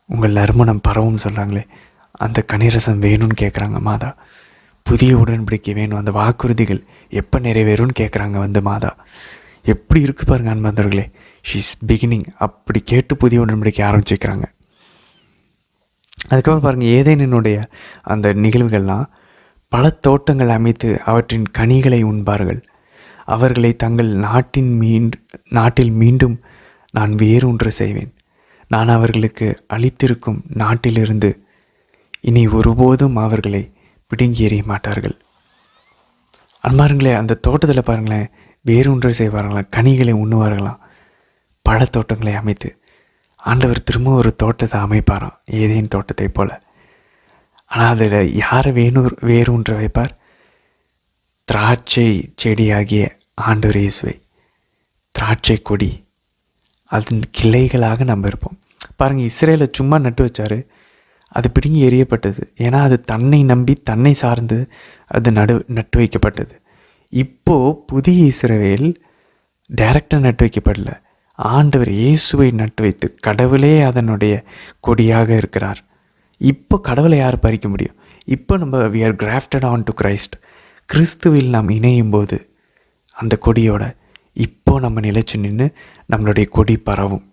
S1: உங்கள் நறுமணம் பரவும் சொல்கிறாங்களே, அந்த கனிரசம் வேணும்னு கேட்குறாங்க மாதா. புதிய உடன்படிக்கை வேணும், அந்த வாக்குறுதிகள் எப்போ நிறைவேறும்னு கேட்குறாங்க வந்து மாதா. எப்படி இருக்குது பாருங்கள் அன்பர்களே. She's beginning. அப்படி கேட்டு புதிய உடன்படிக்கை ஆரம்பிச்சுக்கிறாங்க. அதுக்கப்புறம் பாருங்கள், ஏதேனுடைய அந்த நிகழ்வுகள்லாம், பல தோட்டங்கள் அமைத்து அவற்றின் கனிகளை உண்பார்கள். அவர்களை தங்கள் நாட்டில் மீண்டும் நான் வேரூன்ற செய்வேன். நான் அவர்களுக்கு அளித்திருக்கும் நாட்டிலிருந்து இனி ஒருபோதும் அவர்களை பிடுங்கி எறிய மாட்டார்கள். அன்பாருங்களே, அந்த தோட்டத்தில் பாருங்களேன், வேரூன்ற செய்வார்களாம், கனிகளை உண்ணுவார்களாம், பல தோட்டங்களை அமைத்து. ஆண்டவர் திரும்ப ஒரு தோட்டத்தை அமைப்பாராம், ஏதேன் தோட்டத்தை போல. ஆனால் அதில் யாரை வேரூன்ற வைப்பார்? திராட்சை செடியாகிய ஆண்டவர் இயேசுவை, திராட்சை கொடி, அதன் கிளைகளாக நம்ம இருப்போம். பாருங்கள், இஸ்ரேலை சும்மா நட்டு வச்சார், அது பிடுங்கி எறியப்பட்டது. ஏன்னா அது தன்னை நம்பி தன்னை சார்ந்து அது நட்டு வைக்கப்பட்டது. இப்போது புதிய இஸ்ரவேல் டைரக்டாக நட்டு வைக்கப்படல, ஆண்டவர் இயேசுவை நட்டு வைத்து கடவுளே அதனுடைய கொடியாக இருக்கிறார். இப்போ கடவுளை யார் பறிக்க முடியும்? இப்போ நம்ம we are grafted on to Christ. கிறிஸ்துவில் நாம் இணையும் போது அந்த கொடியோட இப்போது நம்ம நிலைச்சு நின்று நம்மளுடைய கொடி பரவும்,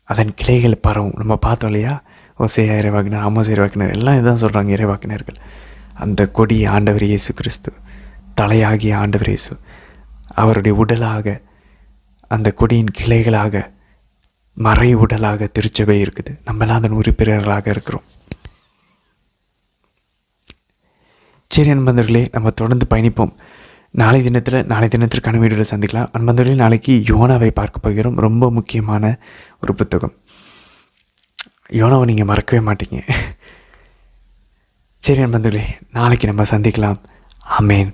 S1: அதன் கிளைகள் பரவும். நம்ம பார்த்தோம் இல்லையா, ஓசையா இறைவாக்கினர், ஆமோஸ் இறைவாக்கினர் எல்லாம் இதான் சொல்கிறாங்க இறைவாக்கினர்கள். அந்த கொடி ஆண்டவர் இயேசு கிறிஸ்து, தலையாகிய ஆண்டவர் இயேசு, அவருடைய உடலாக, அந்த கொடியின் கிளைகளாக, மறை உடலாக திருச்சபை இருக்குது. நம்மளாம் அதன் உறுப்பினர்களாக இருக்கிறோம். சரி அன்பந்தர்களே, நம்ம தொடர்ந்து பயணிப்போம். நாளை தினத்திற்கான வீடியோவில் சந்திக்கலாம். அன்பந்தர்களே, நாளைக்கு யோனாவை பார்க்க போகிறோம். ரொம்ப முக்கியமான ஒரு புத்தகம். யோனாவை நீங்கள் மறக்கவே மாட்டீங்க. சரி அன்பந்தர்களே, நாளைக்கு நம்ம சந்திக்கலாம். ஆமேன்.